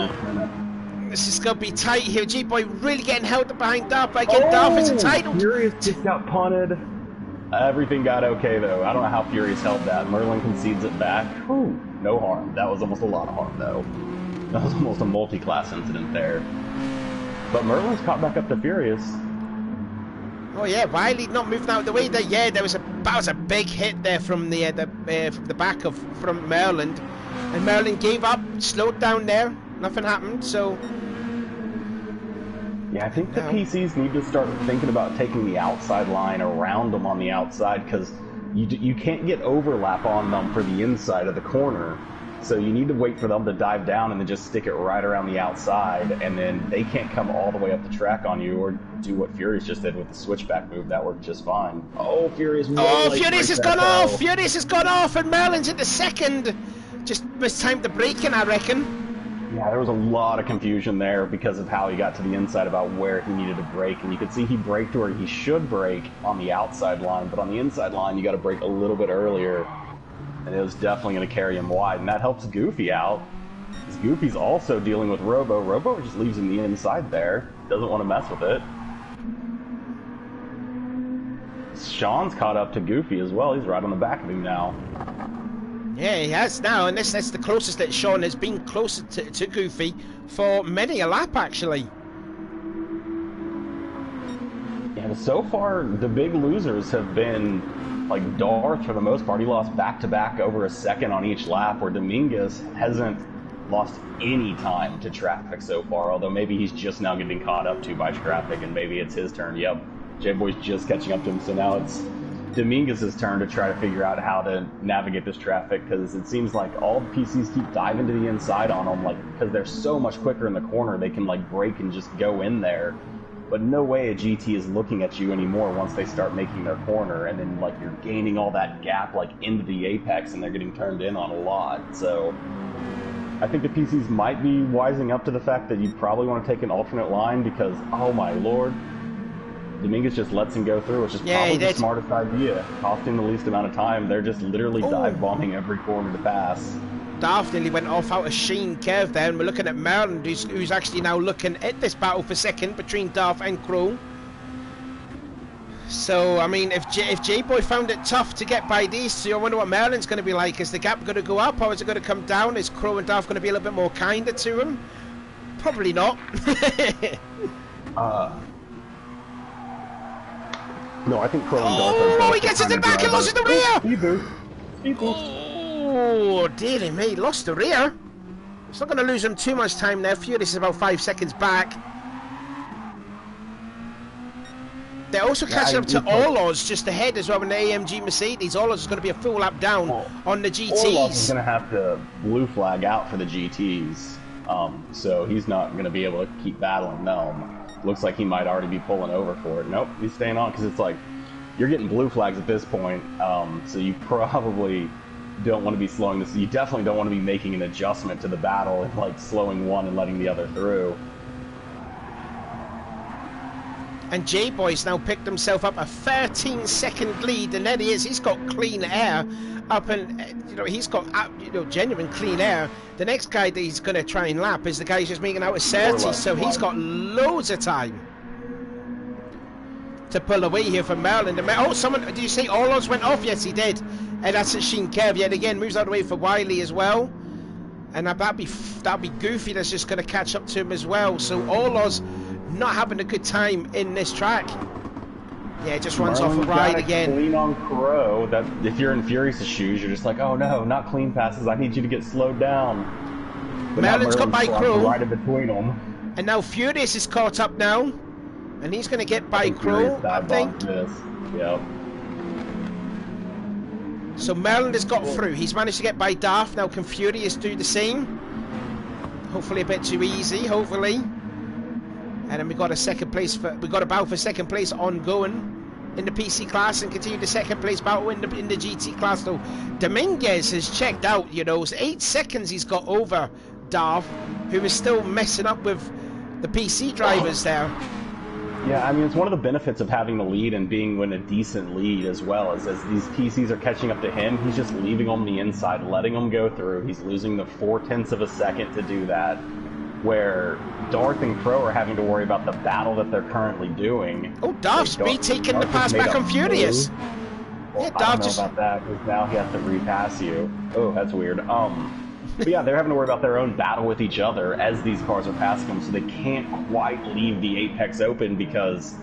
the corner. This is going to be tight here. J-Boy really getting held behind Darth, but again, Darth is entitled. Furious just got punted. Everything got okay, though. I don't know how Furious held that. Merlin concedes it back. Whew, no harm. That was almost a lot of harm, though. That was almost a multi-class incident there. But Merlin's caught back up to Furious. Oh yeah, Wiley not moving out of the way there. Yeah, that was a big hit there from the back from Merlin, and Merlin gave up, slowed down there. Nothing happened. So yeah, I think the PCs need to start thinking about taking the outside line around them on the outside, because you can't get overlap on them for the inside of the corner. So you need to wait for them to dive down and then just stick it right around the outside, and then they can't come all the way up the track on you or do what Furious just did with the switchback move. That worked just fine. Oh, Furious! Furious has gone off! Furious has gone off, and Merlin's in the second. Just mistimed the braking, I reckon. Yeah, there was a lot of confusion there because of how he got to the inside about where he needed to brake, and you could see he braked where he should brake on the outside line, but on the inside line you got to brake a little bit earlier. And it was definitely going to carry him wide, and that helps Goofy out. Because Goofy's also dealing with Robo. Robo just leaves him the inside there. Doesn't want to mess with it. Sean's caught up to Goofy as well. He's right on the back of him now. Yeah, he has now, and that's the closest that Sean has been closer to Goofy for many a lap, actually. Yeah, so far, the big losers have been... like Darth, for the most part, he lost back-to-back over a second on each lap, where Dominguez hasn't lost any time to traffic so far, although maybe he's just now getting caught up to by traffic, and maybe it's his turn. Yep, J-Boy's just catching up to him, so now it's Dominguez's turn to try to figure out how to navigate this traffic, because it seems like all the PCs keep diving to the inside on them, like, because they're so much quicker in the corner, they can, like, brake and just go in there. But no way a GT is looking at you anymore once they start making their corner, and then like you're gaining all that gap like into the apex, and they're getting turned in on a lot. So I think the PCs might be wising up to the fact that you probably want to take an alternate line, because oh my lord, Dominguez just lets him go through, which is probably the smartest idea, costing the least amount of time. They're just literally dive bombing every corner to pass. Darth nearly went off out of Sheen Curve there, and we're looking at Merlin, who's actually now looking at this battle for second between Darth and Crow. So, I mean, if J-Boy found it tough to get by these two, I wonder what Merlin's going to be like. Is the gap going to go up, or is it going to come down? Is Crow and Darth going to be a little bit more kinder to him? Probably not. No, I think Crow and Darth Oh, he gets it back and loses the rear! Speed boost. Speed boost. Oh, dearie me, lost the rear. It's not going to lose him too much time there. Furious is about 5 seconds back. They're also catching up to Orloz just ahead as well in the AMG Mercedes. Orloz is going to be a full lap down on the GTs. Orloz is going to have to blue flag out for the GTs. So he's not going to be able to keep battling them. Looks like he might already be pulling over for it. Nope, he's staying on because it's like you're getting blue flags at this point. So you probably don't want to be slowing this. You definitely don't want to be making an adjustment to the battle and like slowing one and letting the other through. And J-Boy's now picked himself up a 13-second lead, and there he is. He's got clean air up, and he's got genuine clean air. The next guy that he's going to try and lap is the guy who's just making out with 30, so he's got loads of time to pull away here from Merlin. Oh, someone, did you say Orloz went off? Yes, he did. And that's at Sheen Kev yet again, moves out of the way for Wiley as well. And that'd be Goofy that's just going to catch up to him as well. So Orloz not having a good time in this track. Yeah, it just runs off a ride again. Clean on Crow. That if you're in Furious's shoes, you're just like, oh no, not clean passes. I need you to get slowed down. But Merlin's got by Crow. Right in between them. And now Furious is caught up now, and he's going to get by Crow, I think. Yep. So Merlin has got through. He's managed to get by Darth. Now can Furious do the same? Hopefully a bit too easy. Hopefully. And then we got a battle for second place ongoing in the PC class, and continue the second place battle in the GT class. So Dominguez has checked out. 8 seconds he's got over Darth, who is still messing up with the PC drivers there. Yeah, I mean, it's one of the benefits of having the lead and being in a decent lead as well, as these PCs are catching up to him, he's just leaving on the inside, letting them go through. He's losing the 0.4 of a second to do that, where Darth and Crow are having to worry about the battle that they're currently doing. Oh, Darth's taking the pass back on Furious. Well, yeah, I don't know about that, because now he has to repass you. Oh, that's weird. But yeah, they're having to worry about their own battle with each other as these cars are passing them, so they can't quite leave the apex open because,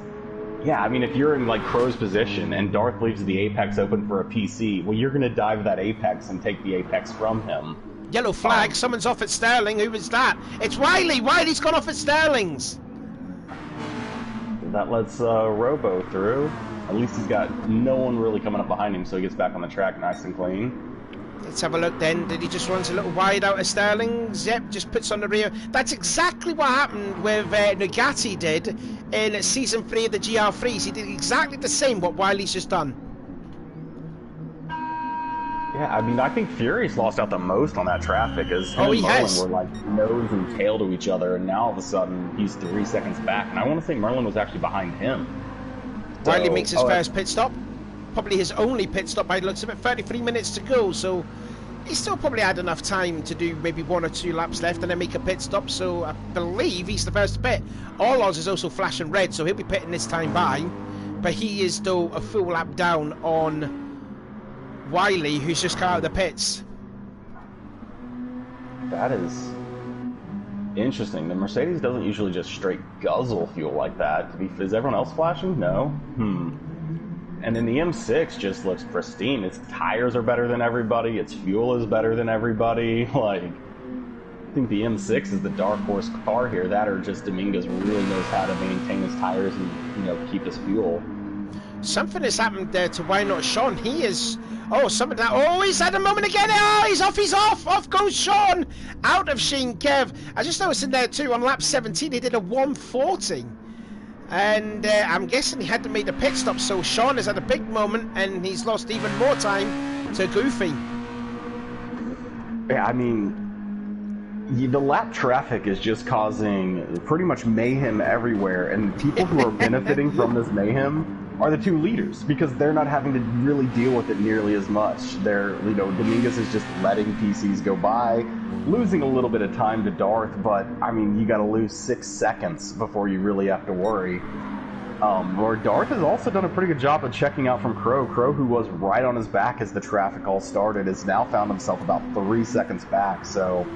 yeah, I mean, if you're in, like, Crow's position and Darth leaves the apex open for a PC, well, you're going to dive that apex and take the apex from him. Yellow flag, someone's off at Sterling. Who was that? It's Wiley! Wiley's gone off at Sterling's! That lets Robo through. At least he's got no one really coming up behind him, so he gets back on the track nice and clean. Let's have a look then. Did he just run a little wide out of Sterling's? Yep, just puts on the rear. That's exactly what happened with Nugatti did in Season 3 of the GR3s. He did exactly the same what Wiley's just done. Yeah, I mean, I think Furious lost out the most on that traffic, as him and Merlin were like nose and tail to each other, and now all of a sudden he's 3 seconds back, and I want to say Merlin was actually behind him. Wiley makes his first pit stop. Probably his only pit stop by the looks of it. 33 minutes to go, so he still probably had enough time to do maybe 1 or 2 laps left and then make a pit stop, so I believe he's the first to pit. Orloz is also flashing red, so he'll be pitting this time by, but he is though a full lap down on Wiley, who's just come out of the pits. That is interesting. The Mercedes doesn't usually just straight guzzle fuel like that. Is everyone else flashing? No? And then the M6 just looks pristine. Its tires are better than everybody. Its fuel is better than everybody. Like, I think the M6 is the dark horse car here. That or just Dominguez really knows how to maintain his tires and, keep his fuel. Something has happened there to Why Not Sean. He is... Oh, something that... Oh, he's had a moment again. Oh, he's off, he's off. Off goes Sean. Out of Sheen Kev. I just noticed in there, too, on lap 17, he did a 140. And I'm guessing he had to make the pit stop, so Sean has had a big moment, and he's lost even more time to Goofy. Yeah, I mean... The lap traffic is just causing pretty much mayhem everywhere, and people who are benefiting from this mayhem are the 2 leaders, because they're not having to really deal with it nearly as much. Dominguez is just letting PCs go by, losing a little bit of time to Darth, but, I mean, you gotta lose 6 seconds before you really have to worry. Where Darth has also done a pretty good job of checking out from Crow. Crow, who was right on his back as the traffic all started, has now found himself about 3 seconds back. So,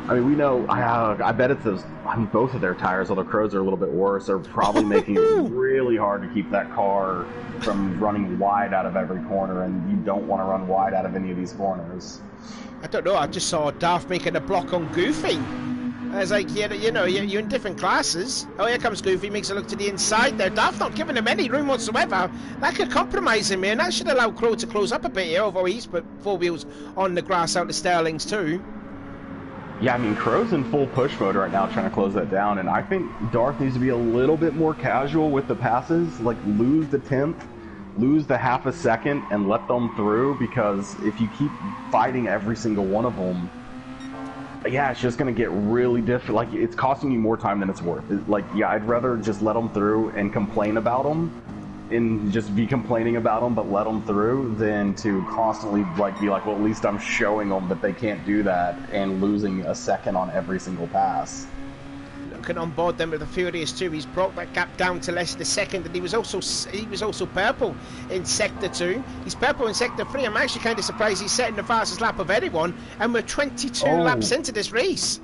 I mean, we know, I bet it's those, I mean, both of their tires, although Crow's are a little bit worse, are probably making it really hard to keep that car from running wide out of every corner, and you don't want to run wide out of any of these corners. I don't know, I just saw Darth making a block on Goofy. I was like, yeah, you know, you're in different classes. Oh, here comes Goofy, makes a look to the inside there. Darth not giving him any room whatsoever. That could compromise him here, and that should allow Crow to close up a bit here, although he's put 4 wheels on the grass out to Sterling's too. Yeah, I mean, Crow's in full push mode right now trying to close that down, and I think Darth needs to be a little bit more casual with the passes, like lose the 10th, lose the half a second, and let them through, because if you keep fighting every single one of them, yeah, it's just going to get really difficult. Like, it's costing you more time than it's worth. Like, yeah, I'd rather just let them through and complain about them and just be complaining about them, but let them through, than to constantly, like, be like, well, at least I'm showing them that they can't do that and losing a second on every single pass. Looking on board then with the Furious 2, he's brought that gap down to less than a second, and he was also purple in Sector 2. He's purple in Sector 3. I'm actually kind of surprised he's setting the fastest lap of anyone, and we're 22 laps into this race.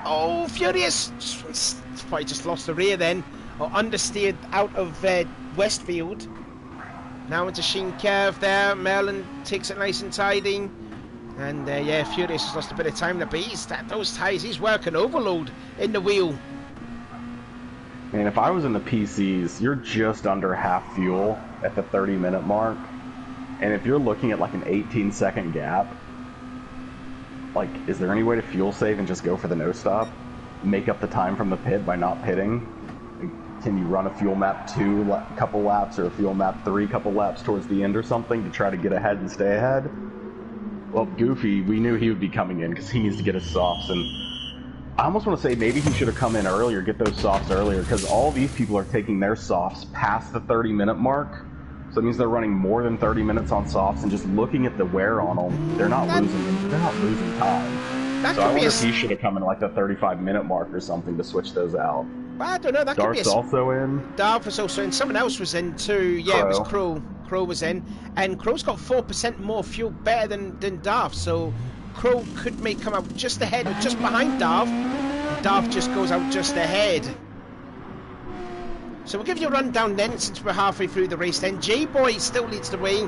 Oh, Furious probably just lost the rear then, or understeered out of Westfield. Now into Sheen Curve there. Merlin takes it nice and tidy. And yeah, Furious has lost a bit of time there, but those tyres, he's working overload in the wheel. Man, if I was in the PCs, you're just under half fuel at the 30-minute mark. And if you're looking at like an 18-second gap, like, is there any way to fuel save and just go for the no stop? Make up the time from the pit by not pitting? Can you run a fuel map 2 couple laps, or a fuel map 3 couple laps towards the end or something to try to get ahead and stay ahead? Well, Goofy, we knew he would be coming in because he needs to get his softs, and I almost want to say maybe he should have come in earlier, get those softs earlier, because all these people are taking their softs past the 30-minute mark, so it means they're running more than 30 minutes on softs, and just looking at the wear on them, they're not losing time. So I wonder if he should have come in like the 35-minute mark or something to switch those out. Well, I don't know. That Darth's could be also in. Darth was also in. Someone else was in too. Yeah, Crow. It was Crow. Crow was in, and Crow's got 4% more fuel better than Darth. So Crow may come out just ahead or just behind Darth. Darth just goes out just ahead. So we'll give you a rundown then, since we're halfway through the race. Then J-Boy still leads the way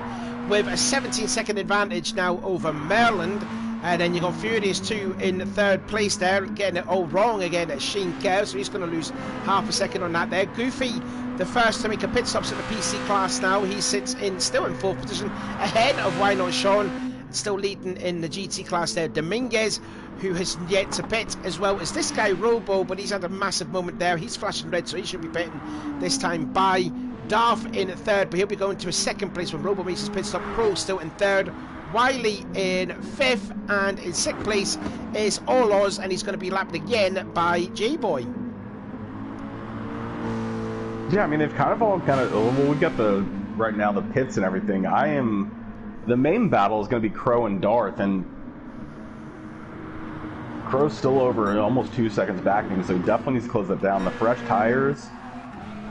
with a 17-second advantage now over Merland. And then you got Furious 2 in 3rd place there, getting it all wrong again at Sheen Kerr, so he's going to lose half a second on that there. Goofy, the first to make a pit stops at the PC class now, he sits still in 4th position, ahead of Why Not Sean, still leading in the GT class there. Dominguez, who has yet to pit, as well as this guy Robo, but he's had a massive moment there. He's flashing red, so he should be pitting this time by Darth in 3rd, but he'll be going to a 2nd place when Robo makes his pit stop. Crow still in 3rd. Wiley in 5th, and in 6th place is All Oz, and he's going to be lapped again by J-Boy. Yeah, I mean, they've well, we've got right now the pits and everything. The main battle is going to be Crow and Darth, and Crow's still over almost 2 seconds back, so he definitely needs to close that down. The fresh tires.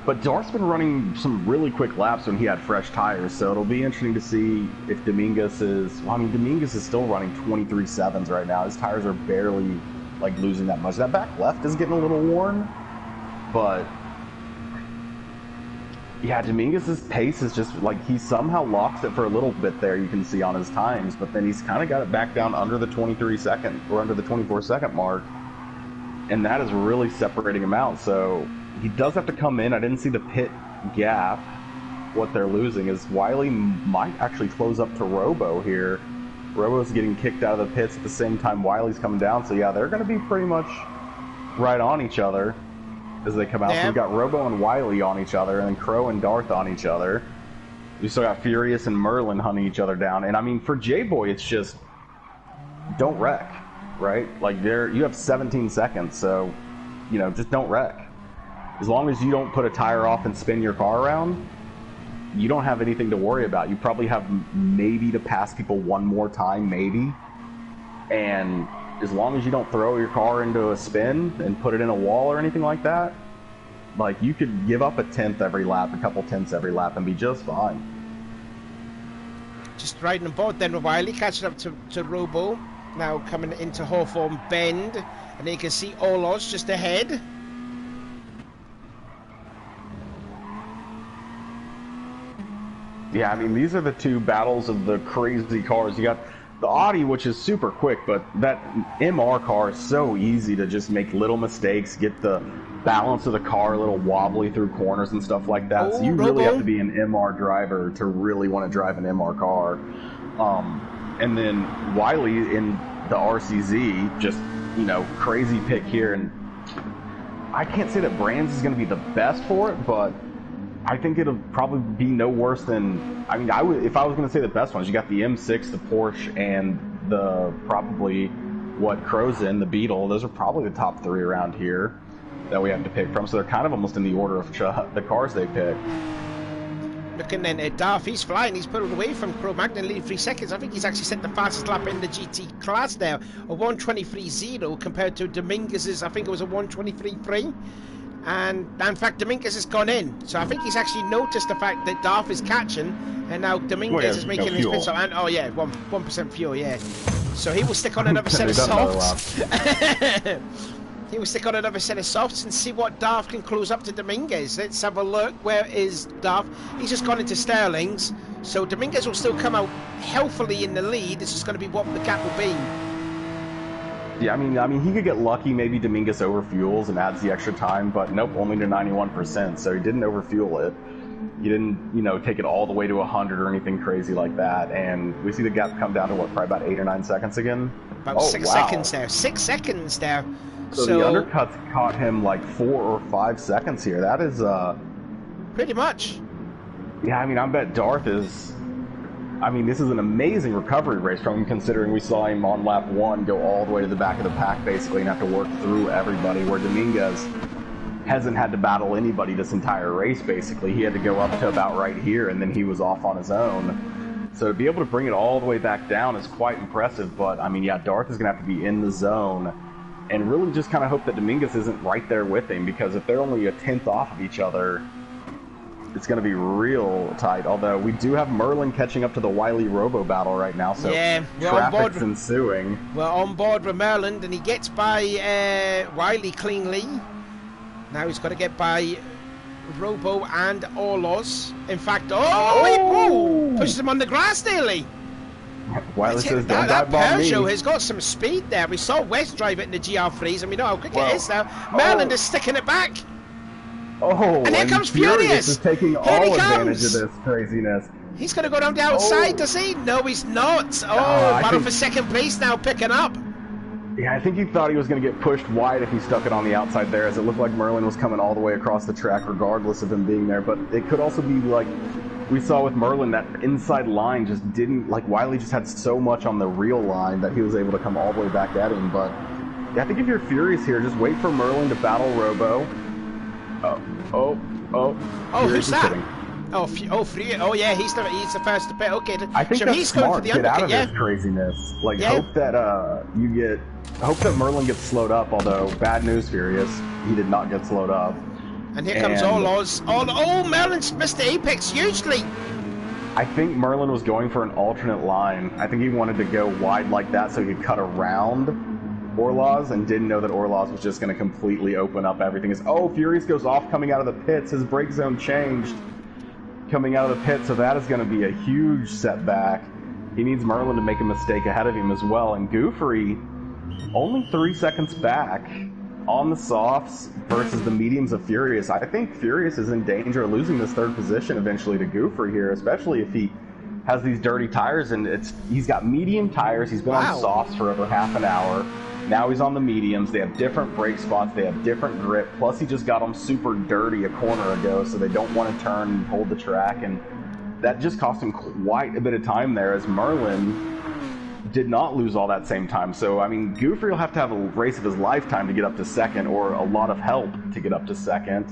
But Darth's been running some really quick laps when he had fresh tires, so it'll be interesting to see if Dominguez is... Well, I mean, Dominguez is still running 23.7s right now. His tires are barely, like, losing that much. That back left is getting a little worn, but... Yeah, Dominguez's pace is just, like, he somehow locks it for a little bit there, you can see on his times, but then he's kind of got it back down under the 23-second, or under the 24-second mark, and that is really separating him out, so... He does have to come in. I didn't see the pit gap. What they're losing is Wiley might actually close up to Robo here. Robo's getting kicked out of the pits at the same time Wiley's coming down. So yeah, they're going to be pretty much right on each other as they come out. So we've got Robo and Wiley on each other, and then Crow and Darth on each other. We still got Furious and Merlin hunting each other down. And I mean, for J-Boy, it's just don't wreck, right? Like you have 17 seconds, so you know, just don't wreck. As long as you don't put a tire off and spin your car around, you don't have anything to worry about. You probably have maybe to pass people one more time, maybe. And as long as you don't throw your car into a spin and put it in a wall or anything like that, Like, you could give up a tenth every lap, a couple tenths every lap, and be just fine. Just riding on board then with Wiley, catching up to Robo. Now coming into Hawthorne Bend. And then you can see Olos just ahead. Yeah, I mean, these are the two battles of the crazy cars. You got the Audi, which is super quick, but that MR car is so easy to just make little mistakes, get the balance of the car a little wobbly through corners and stuff like that. So you really have to be an MR driver to really want to drive an MR car. And then Wiley in the RCZ, just, you know, crazy pick here. And I can't say that Brands is going to be the best for it, but I think it'll probably be no worse than, I mean, if I was going to say the best ones, you got the M6, the Porsche, and the probably what Crow's in, the Beetle. Those are probably the top three around here that we have to pick from. So they're kind of almost in the order of the cars they pick. Looking then at Darth, he's flying, he's pulled away from Cro-Magnon, leading 3 seconds. I think he's actually set the fastest lap in the GT class now, a 1:23.0 compared to Dominguez's, I think it was a 1:23.3. And in fact, Dominguez has gone in, so I think he's actually noticed the fact that Darth is catching, and now Dominguez is making his pit stop. And oh yeah, 1% fuel, yeah. So he will stick on another set of softs. He will stick on another set of softs and see what Darth can close up to Dominguez. Let's have a look. Where is Darth? He's just gone into Sterling's, so Dominguez will still come out healthily in the lead. This is going to be what the gap will be. Yeah, I mean, he could get lucky. Maybe Dominguez overfuels and adds the extra time, but nope, only to 91%. So he didn't overfuel it. He didn't, you know, take it all the way to 100 or anything crazy like that. And we see the gap come down to what, probably about 8 or 9 seconds again. About 6 seconds now. 6 seconds now. So the undercuts caught him like 4 or 5 seconds here. That is pretty much. Yeah, I mean, I bet Darth is. I mean, this is an amazing recovery race from him, considering we saw him on lap 1 go all the way to the back of the pack, basically, and have to work through everybody, where Dominguez hasn't had to battle anybody this entire race, basically. He had to go up to about right here, and then he was off on his own. So to be able to bring it all the way back down is quite impressive, but, I mean, yeah, Darth is going to have to be in the zone, and really just kind of hope that Dominguez isn't right there with him, because if they're only a tenth off of each other, it's going to be real tight. Although we do have Merlin catching up to the Wiley Robo battle right now, so yeah, traffic's ensuing. We're on board with Merlin, and he gets by Wiley cleanly. Now he's got to get by Robo and Orlos. In fact, pushes him on the grass nearly. Wiley says, "Don't that dive bomb me." Peugeot has got some speed there. We saw West drive it in the GR3s, and we know how quick it is now. Merlin is sticking it back. Oh, and here comes Furious. Is taking all advantage of this craziness. He's going to go down the outside, does he? No, he's not. Battle for second place now, picking up. Yeah, I think he thought he was going to get pushed wide if he stuck it on the outside there, as it looked like Merlin was coming all the way across the track, regardless of him being there. But it could also be like we saw with Merlin, that inside line just didn't, like, Wiley just had so much on the real line that he was able to come all the way back at him. But yeah, I think if you're Furious here, just wait for Merlin to battle Robo. Who's that? Oh yeah, he's the first to pit. Okay, I think so that's he's smart. Going for the get out of yeah. this craziness. Like, hope that hope that Merlin gets slowed up. Although bad news, Furious, he did not get slowed up. And here comes Orlos. Merlin's missed the apex hugely. I think Merlin was going for an alternate line. I think he wanted to go wide like that so he could cut around Orloz, and didn't know that Orloz was just going to completely open up everything. Furious goes off coming out of the pits. His brake zone changed coming out of the pit, so that is going to be a huge setback. He needs Merlin to make a mistake ahead of him as well. And Goofrey only 3 seconds back on the softs versus the mediums of Furious. I think Furious is in danger of losing this third position eventually to Goofrey here, especially if he has these dirty tires, and he's got medium tires. He's been on softs for over half an hour. Now he's on the mediums. They have different brake spots. They have different grip. Plus, he just got them super dirty a corner ago, so they don't want to turn and hold the track. And that just cost him quite a bit of time there, as Merlin did not lose all that same time. So, I mean, Goofrey will have to have a race of his lifetime to get up to second, or a lot of help to get up to second.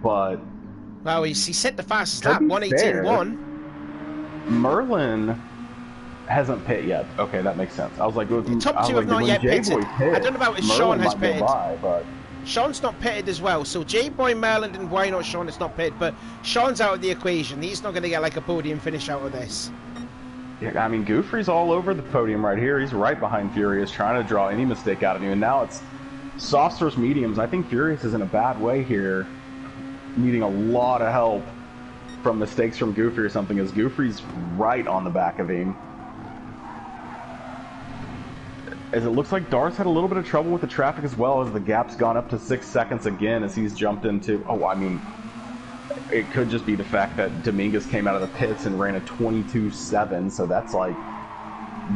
But well, he set the fastest lap, 1:18.1. Merlin hasn't pit yet. Okay, that makes sense. I was like, top two have not yet pitted. I don't know about if Sean has pitted. Sean's not pitted as well, so J-Boy, Merlin, and why not Sean is not pitted, but Sean's out of the equation. He's not going to get like a podium finish out of this. Yeah, I mean, Goofy's all over the podium right here. He's right behind Furious, trying to draw any mistake out of you, and now it's softs versus mediums. I think Furious is in a bad way here, needing a lot of help from mistakes from Goofy or something, as Goofy's right on the back of him. As it looks like Darth had a little bit of trouble with the traffic as well, as the gap's gone up to 6 seconds again as he's jumped into... Oh, I mean, it could just be the fact that Dominguez came out of the pits and ran a 22.7, so that's like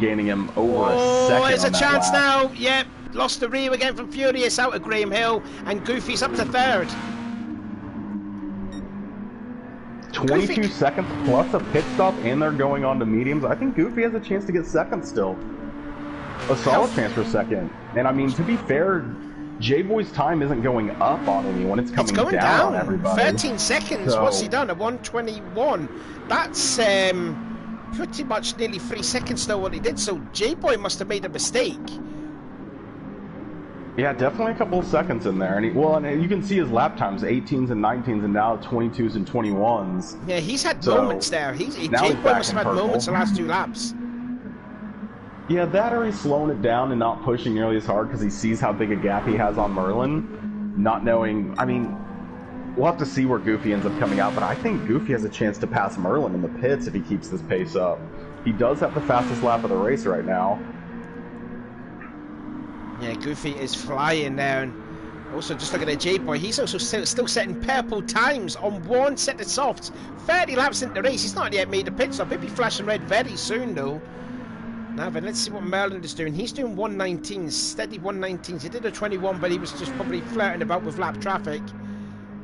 gaining him over a second. Oh, there's a chance lap. Now. Yep, lost the rear again from Furious out of Graham Hill, and Goofy's up to third. 22 seconds plus a pit stop, and they're going on to mediums. I think Goofy has a chance to get second still. A solid chance for second. And I mean, to be fair, J-Boy's time isn't going up on anyone. It's coming going down on everybody. 13 seconds. So, what's he done? A 1:21. That's pretty much nearly 3 seconds still what he did. So J-Boy must have made a mistake. Yeah, definitely a couple of seconds in there. And and you can see his lap times, 18s and 19s, and now 22s and 21s. Yeah, he's had moments there. J-Boy must have had moments the last 2 laps. Yeah, that or he's slowing it down and not pushing nearly as hard because he sees how big a gap he has on Merlin. Not knowing, I mean, we'll have to see where Goofy ends up coming out, but I think Goofy has a chance to pass Merlin in the pits if he keeps this pace up. He does have the fastest lap of the race right now. Yeah, Goofy is flying down. Also, just looking at J-Boy, he's also still setting purple times on one set of softs. 30 laps into the race, he's not yet made a pit stop. He'll be flashing red very soon, though. Now then, let's see what Merlin is doing. He's doing 119s, steady 119s. He did a 21, but he was just probably flirting about with lap traffic.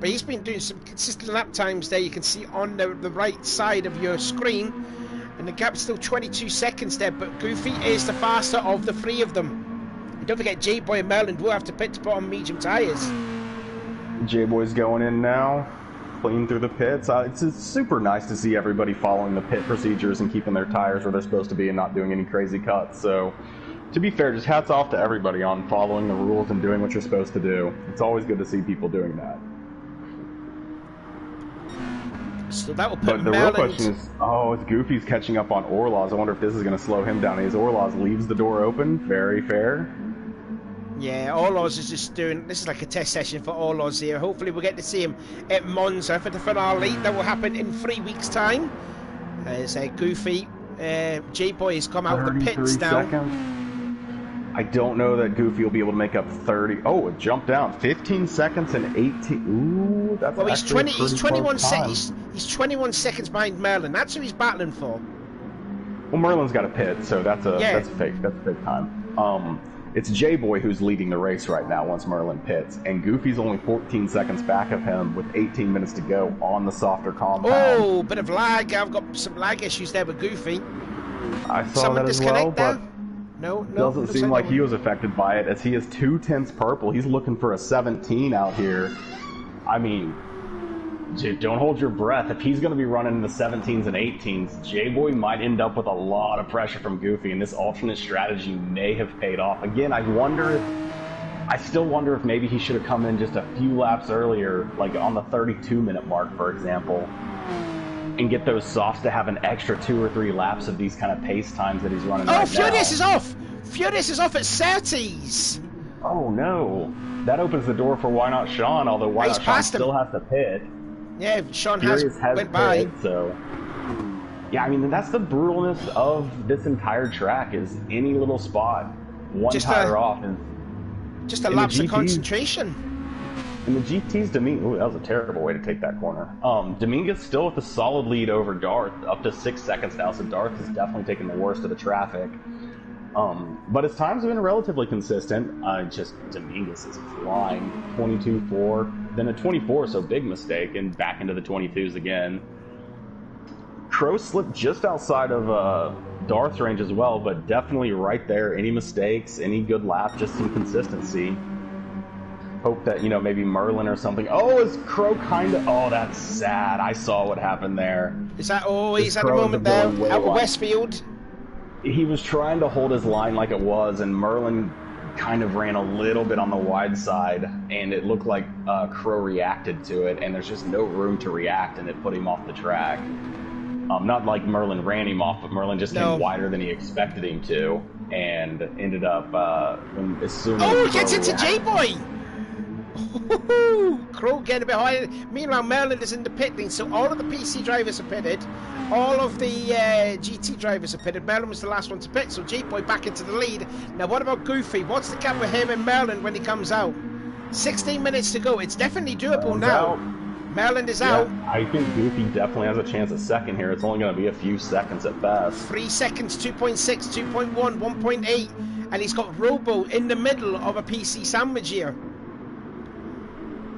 But he's been doing some consistent lap times there. You can see on the right side of your screen. And the gap's still 22 seconds there, but Goofy is the faster of the 3 of them. And don't forget, J-Boy and Merlin will have to pit to put on medium tyres. J-Boy's going in now. Clean through the pits. It's super nice to see everybody following the pit procedures and keeping their tires where they're supposed to be and not doing any crazy cuts. So, to be fair, just hats off to everybody on following the rules and doing what you're supposed to do. It's always good to see people doing that. So that will put But the real question is, it's Goofy's catching up on Orlaws. I wonder if this is going to slow him down. As Orlaws leaves the door open, very fair. Yeah, Orlaws is just doing... This is like a test session for Orlaws here. Hopefully we'll get to see him at Monza for the finale. That will happen in 3 weeks' time. As Goofy, J-Boy has come out of the pits now. Seconds. I don't know that Goofy will be able to make up 30. Oh, it jumped down. 15 seconds and 18. Ooh, that's he's 21 seconds. He's 21 seconds behind Merlin. That's who he's battling for. Well, Merlin's got a pit, so that's fake. That's fake time. It's J-Boy who's leading the race right now once Merlin pits, and Goofy's only 14 seconds back of him with 18 minutes to go on the softer compound. Oh, bit of lag. I've got some lag issues there with Goofy. I saw that as well, but no, doesn't seem like he was affected by it, as he is 2/10 purple. He's looking for a 17 out here. I mean, don't hold your breath. If he's going to be running in the 17s and 18s, J-Boy might end up with a lot of pressure from Goofy, and this alternate strategy may have paid off. Again, I still wonder if maybe he should have come in just a few laps earlier, like on the 32-minute mark, for example, and get those softs to have an extra 2 or 3 laps of these kind of pace times that he's running right now. Furious is off! Furious is off at 30s! Oh, no. That opens the door for Why Not Sean, although Why Not Sean still has to pit. Yeah, Sean Furious has went by. So, yeah, I mean, that's the brutalness of this entire track, is any little spot, one tire off. And just a lapse of concentration. In the GTs, Dominguez, that was a terrible way to take that corner. Dominguez still with a solid lead over Darth, up to 6 seconds now, so Darth is definitely taking the worst of the traffic. But his times have been relatively consistent. Just Dominguez is flying. 22.4, then a 24, so big mistake, and back into the 22s again. Crow slipped just outside of Darth's range as well, but definitely right there. Any mistakes, any good lap, just some consistency. Hope that, maybe Merlin or something. Oh, is Crow kind of... Oh, that's sad. I saw what happened there. Is that... Oh, he's had a moment there out of Westfield. He was trying to hold his line like it was, and Merlin kind of ran a little bit on the wide side, and it looked like Crow reacted to it, and there's just no room to react, and it put him off the track. Not like Merlin ran him off, but Merlin just came wider than he expected him to, and ended up as soon as Crow gets into J-Boy! Crow getting behind. Meanwhile, Merlin is in the pit lane, so all of the PC drivers are pitted. All of the GT drivers are pitted. Merlin was the last one to pit, so J-Boy back into the lead. Now, what about Goofy? What's the gap with him and Merlin when he comes out? 16 minutes to go. It's definitely doable now. Merlin is out. I think Goofy definitely has a chance at second here. It's only going to be a few seconds at best. 3 seconds, 2.6, 2.1, 1.8. And he's got Robo in the middle of a PC sandwich here.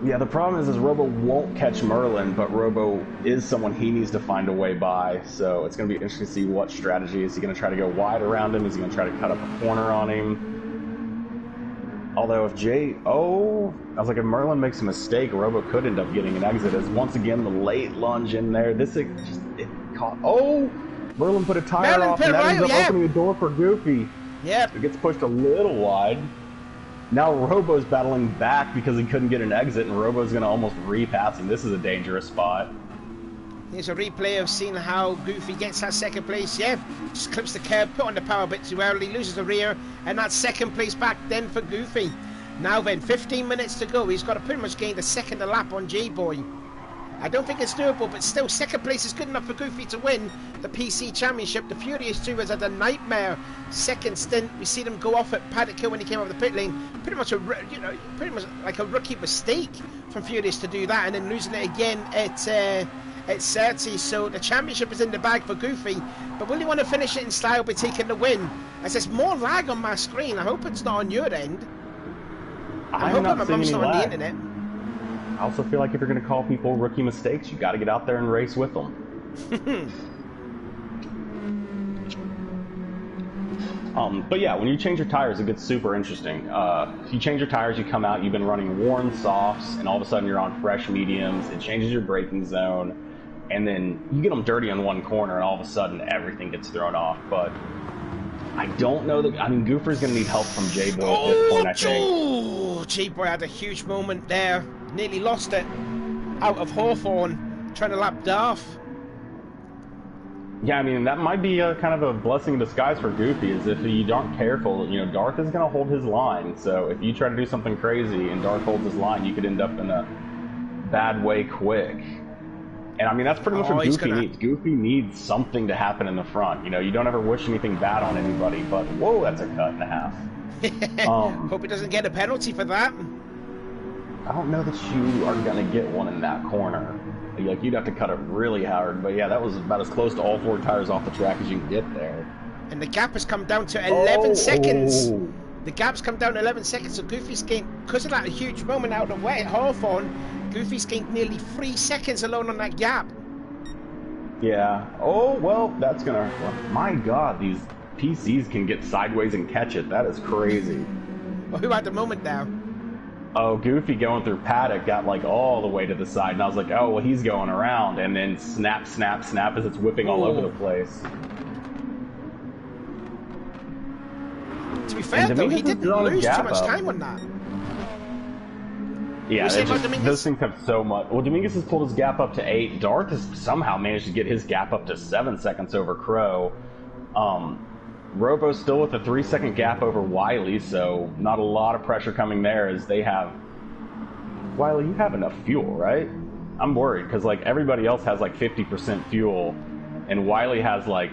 Yeah, the problem is Robo won't catch Merlin, but Robo is someone he needs to find a way by. So it's going to be interesting to see what strategy. Is he going to try to go wide around him? Is he going to try to cut up a corner on him? Although if I was like, if Merlin makes a mistake, Robo could end up getting an exit. As once again, the late lunge in there. Merlin put a tire off, and that ends up opening the door for Goofy. Yep. It gets pushed a little wide. Now Robo's battling back because he couldn't get an exit, and Robo's going to almost repass him. This is a dangerous spot. Here's a replay of seeing how Goofy gets that second place. Yeah, just clips the curb, put on the power a bit too early, loses the rear, and that's second place back then for Goofy. Now then, 15 minutes to go. He's got to pretty much gain the second a lap on J-Boy. I don't think it's doable, but still, second place is good enough for Goofy to win the PC Championship. The Furious 2 has had a nightmare second stint. We see them go off at Paddock Hill when he came out of the pit lane. Pretty much like a rookie mistake from Furious to do that, and then losing it again at Surtees. So the championship is in the bag for Goofy, but will he want to finish it in style by taking the win? As there's more lag on my screen. I hope it's not on your end. I'm hoping my mum's not on the internet. I also feel like if you're going to call people rookie mistakes, you got to get out there and race with them. But yeah, when you change your tires, it gets super interesting. If you change your tires, you come out, you've been running worn softs, and all of a sudden you're on fresh mediums. It changes your braking zone, and then you get them dirty on one corner, and all of a sudden everything gets thrown off. But I don't know that. I mean, Goofer's going to need help from J-Boy at this point, I think. J-Boy had a huge moment there. Nearly lost it out of Hawthorne, trying to lap Darth. Yeah, I mean, that might be a kind of a blessing in disguise for Goofy, is if you aren't careful, you know, Darth is going to hold his line. So if you try to do something crazy and Darth holds his line, you could end up in a bad way quick. And I mean, that's pretty much what Goofy needs. Goofy needs something to happen in the front. You know, you don't ever wish anything bad on anybody, but whoa, that's a cut and a half. Hope he doesn't get a penalty for that. I don't know that you are going to get one in that corner. Like, you'd have to cut it really hard. But yeah, that was about as close to all four tires off the track as you can get there. And the gap has come down to 11 seconds. The gap's come down to 11 seconds. So Goofy's gained, because of that huge moment out of the way at Hawthorne, Goofy's gained nearly 3 seconds alone on that gap. Yeah. Oh, well, that's going to... Well, my God, these PCs can get sideways and catch it. That is crazy. Well, who had the moment now? Oh, Goofy going through Paddock got like all the way to the side, and I was like, oh, well, he's going around, and then snap, snap, snap as it's whipping all over the place. To be fair, though, he didn't lose too much time on that. Yeah, those things have so much. Well, Dominguez has pulled his gap up to 8. Darth has somehow managed to get his gap up to 7 seconds over Crow. Robo's still with a 3-second gap over Wiley, so not a lot of pressure coming there as they have... Wiley, you have enough fuel, right? I'm worried, because like everybody else has like 50% fuel, and Wiley has like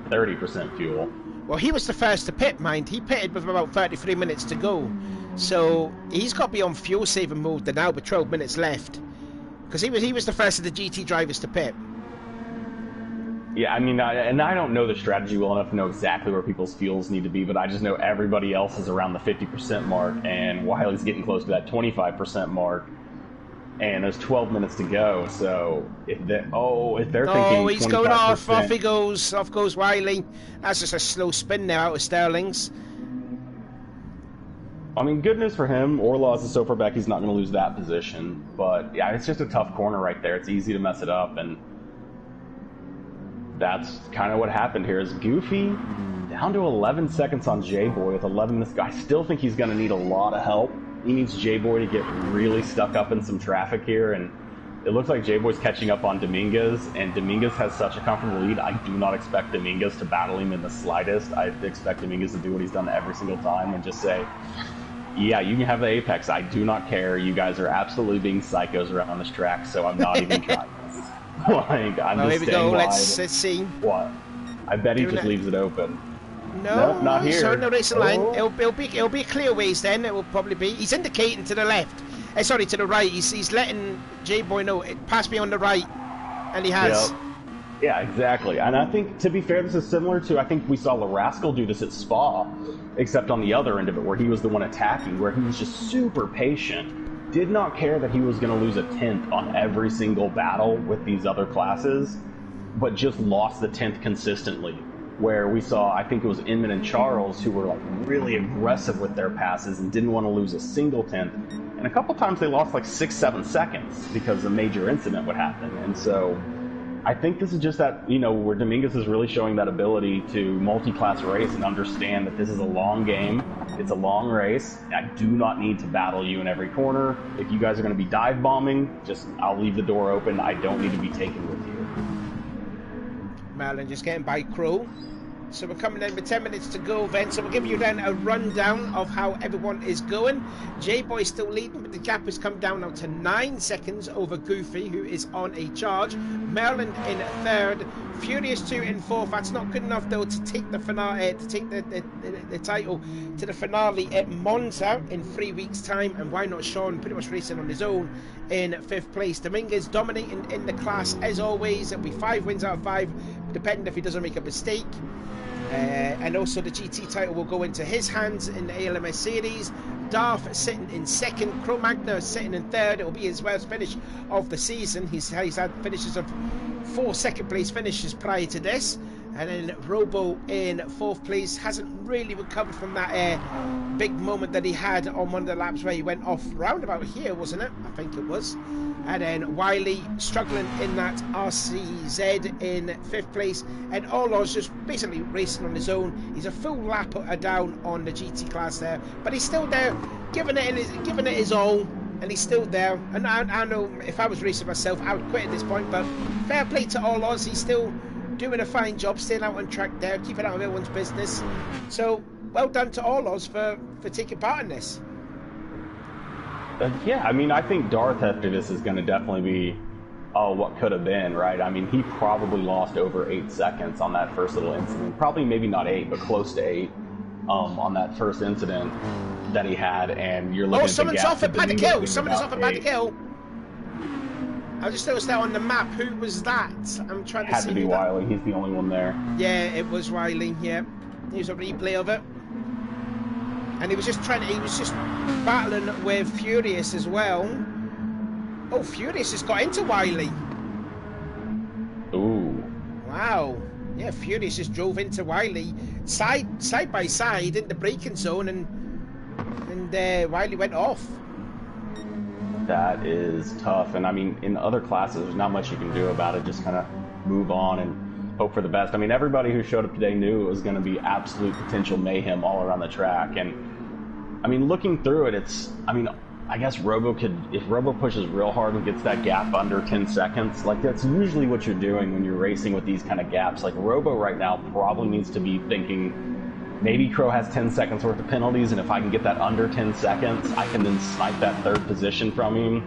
30% fuel. Well, he was the first to pit, mind. He pitted with about 33 minutes to go. So he's got to be on fuel saving mode now with 12 minutes left. Because he was the first of the GT drivers to pit. Yeah, I mean, I don't know the strategy well enough to know exactly where people's fuels need to be, but I just know everybody else is around the 50% mark, and Wiley's getting close to that 25% mark, and there's 12 minutes to go. So if they're thinking, he's going off he goes, off goes Wiley. That's just a slow spin now out of Sterling's. I mean, good news for him. Orlaws is so far back, he's not going to lose that position. But yeah, it's just a tough corner right there. It's easy to mess it up, and that's kind of what happened here. Is Goofy, down to 11 seconds on J-Boy with 11 minutes. I still think he's going to need a lot of help. He needs J-Boy to get really stuck up in some traffic here, and it looks like J-Boy's catching up on Dominguez, and Dominguez has such a comfortable lead. I do not expect Dominguez to battle him in the slightest. I expect Dominguez to do what he's done every single time and just say, yeah, you can have the apex. I do not care. You guys are absolutely being psychos around this track, so I'm not even trying this. Like, I'm well, just here we staying go. wide. Let's see. What? I bet he just leaves it open. No, nope, not here. So no racing line. It'll be a clear ways then. It will probably be. He's indicating to the left. Sorry, to the right. He's letting J-Boy know it pass me on the right, and he has. Yep. Yeah, exactly. And I think, to be fair, this is similar to, I think we saw LaRascal do this at Spa, except on the other end of it, where he was the one attacking, where he was just super patient, did not care that he was going to lose a 10th on every single battle with these other classes, but just lost the 10th consistently. Where we saw, I think it was Inman and Charles, who were like really aggressive with their passes and didn't want to lose a single 10th. And a couple times they lost like 6-7 seconds because a major incident would happen. And so I think this is just that, you know, where Dominguez is really showing that ability to multi-class race and understand that this is a long game. It's a long race. I do not need to battle you in every corner. If you guys are going to be dive bombing, just I'll leave the door open. I don't need to be taken with you. Marlon just getting by Crow. So we're coming in with 10 minutes to go then. So we'll give you then a rundown of how everyone is going. J-Boy still leading, but the gap has come down now to 9 seconds over Goofy, who is on a charge. Maryland in third. Furious 2 in fourth. That's not good enough though to take the finale, to take the title to the finale at Monza in 3 weeks' time. And why not Sean, pretty much racing on his own in fifth place. Dominguez dominating in the class as always. It'll be 5 wins out of 5, depending if he doesn't make a mistake. And also the GT title will go into his hands in the ALMS series. Darth sitting in second, Cro-Magna sitting in third. It will be his worst finish of the season. He's had finishes of 4 second place finishes prior to this. And then Robo in fourth place, hasn't really recovered from that big moment that he had on one of the laps where he went off round about here, wasn't it? I think it was. And then Wiley struggling in that RCZ in fifth place, and Orlo's just basically racing on his own. He's a full lap down on the GT class there, but he's still there, giving it his all, and he's still there. And I know if I was racing myself, I would quit at this point, but fair play to Orlo's. He's still doing a fine job, staying out on track there, keeping out of everyone's business. So well done to Orlo's for taking part in this. Yeah, I mean, I think Darth after this is going to definitely be what could have been, right? I mean, he probably lost over 8 seconds on that first little incident. Probably maybe not 8, but close to 8 on that first incident that he had. And you're looking at the gap. Oh, someone's off at Paddock Hill. Someone's off at Paddock Hill. I just noticed that on the map. Who was that? I'm trying to see. Had to be Wiley. He's the only one there. Yeah, it was Wiley. Yeah, here's a replay of it. And he was just battling with Furious as well. Oh, Furious has got into Wiley. Ooh. Wow. Yeah, Furious just drove into Wiley side by side in the braking zone, and Wiley went off. That is tough. And I mean, in other classes, there's not much you can do about it. Just kind of move on and hope for the best. I mean, everybody who showed up today knew it was going to be absolute potential mayhem all around the track. And I mean, looking through it, I guess Robo could, if Robo pushes real hard and gets that gap under 10 seconds, like that's usually what you're doing when you're racing with these kind of gaps. Like Robo right now probably needs to be thinking, maybe Crow has 10 seconds worth of penalties, and if I can get that under 10 seconds, I can then snipe that third position from him.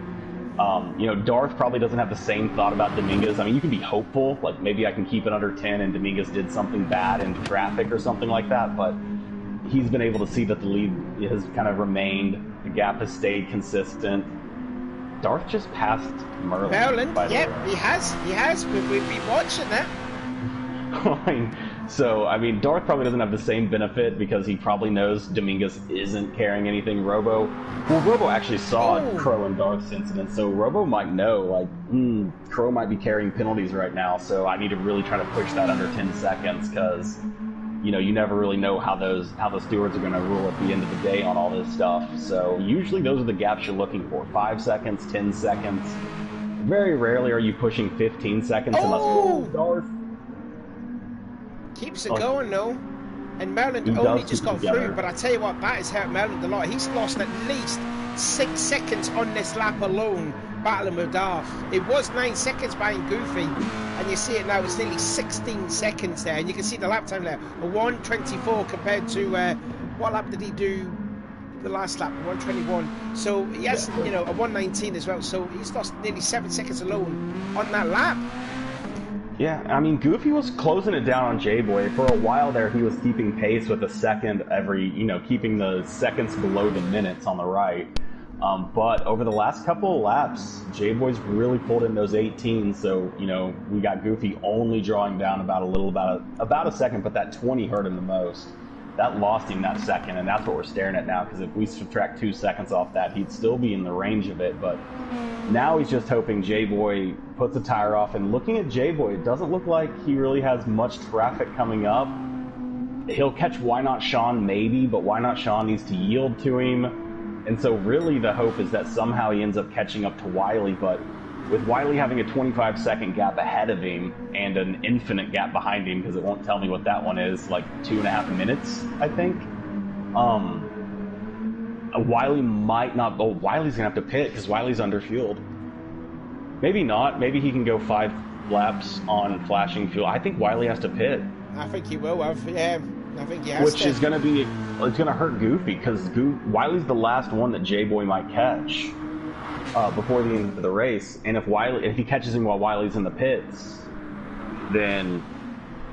You know, Darth probably doesn't have the same thought about Dominguez. I mean, you can be hopeful, like maybe I can keep it under 10 and Dominguez did something bad in traffic or something like that, but he's been able to see that the lead has kind of remained, the gap has stayed consistent. Darth just passed Merlin. Yep, he has. We've been watching that. So, I mean, Darth probably doesn't have the same benefit because he probably knows Dominguez isn't carrying anything. Robo actually saw Crow and Darth's incident, so Robo might know, like, Crow might be carrying penalties right now, so I need to really try to push that under 10 seconds because, you know, you never really know how the stewards are going to rule at the end of the day on all this stuff. So usually those are the gaps you're looking for. 5 seconds, 10 seconds. Very rarely are you pushing 15 seconds unless Darth keeps it going, though. And Maryland only just got through, but I tell you what, that has hurt Maryland a lot. He's lost at least 6 seconds on this lap alone, battling with Darth. It was 9 seconds behind Goofy, and you see it now, it's nearly 16 seconds there, and you can see the lap time there, a 1:24 compared to, what lap did he do the last lap, 1:21. So he has, you know, a 1:19 as well, so he's lost nearly 7 seconds alone on that lap. Yeah, I mean, Goofy was closing it down on J-Boy. For a while there, he was keeping pace with a second every, you know, keeping the seconds below the minutes on the right. But over the last couple of laps, J-Boy's really pulled in those 18. So, you know, we got Goofy only drawing down about a second, but that 20 hurt him the most. That lost him that second, and that's what we're staring at now, because if we subtract 2 seconds off that, he'd still be in the range of it. But now he's just hoping J-Boy puts a tire off, and looking at J-Boy, it doesn't look like he really has much traffic coming up. He'll catch Why Not Sean maybe, but Why Not Sean needs to yield to him. And so really the hope is that somehow he ends up catching up to Wiley, but with Wiley having a 25-second gap ahead of him and an infinite gap behind him, because it won't tell me what that one is, like 2.5 minutes, I think. Wiley might not. Oh, Wiley's gonna have to pit because Wiley's underfueled. Maybe not. Maybe he can go 5 laps on flashing fuel. I think Wiley has to pit. I think he will have. Yeah, I think he has. Which is gonna be. It's gonna hurt Goofy because Wiley's the last one that J-Boy might catch. Before the end of the race, and if he catches him while Wiley's in the pits, then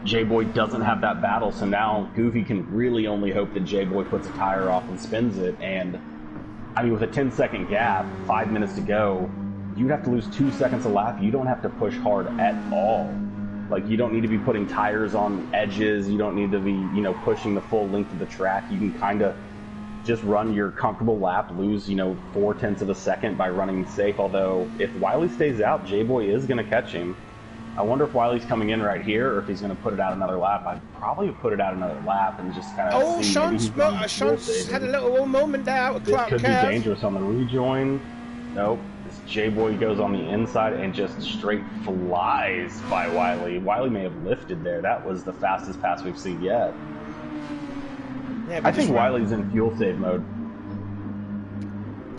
J-Boy doesn't have that battle, so now Goofy can really only hope that J-Boy puts a tire off and spins it. And I mean, with a 10-second gap, 5 minutes to go, you'd have to lose 2 seconds a lap. You don't have to push hard at all. Like, you don't need to be putting tires on edges, you don't need to be, you know, pushing the full length of the track. You can kind of just run your comfortable lap, lose, you know, 0.4 of a second by running safe. Although, if Wiley stays out, J-Boy is going to catch him. I wonder if Wiley's coming in right here, or if he's going to put it out another lap. I'd probably put it out another lap and just kind of see. Sean's had a little moment there out of Clark This could be dangerous on the rejoin. Nope. This J-Boy goes on the inside and just straight flies by Wiley. Wiley may have lifted there. That was the fastest pass we've seen yet. Yeah, I think Wiley's in fuel save mode.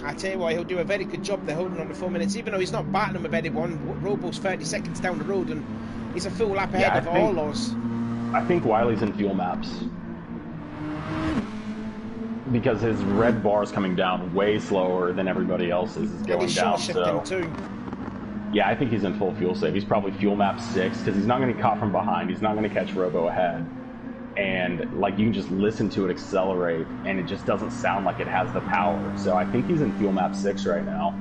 I tell you what, he'll do a very good job there holding on to 4 minutes, even though he's not battling with anyone. Robo's 30 seconds down the road, and he's a full lap ahead of Orlos. I think Wiley's in fuel maps. Because his red bar is coming down way slower than everybody else's is going down. So too. Yeah, I think he's in full fuel save. He's probably fuel map 6, because he's not going to get caught from behind. He's not going to catch Robo ahead. And like, you can just listen to it accelerate, and it just doesn't sound like it has the power. So I think he's in fuel map 6 right now.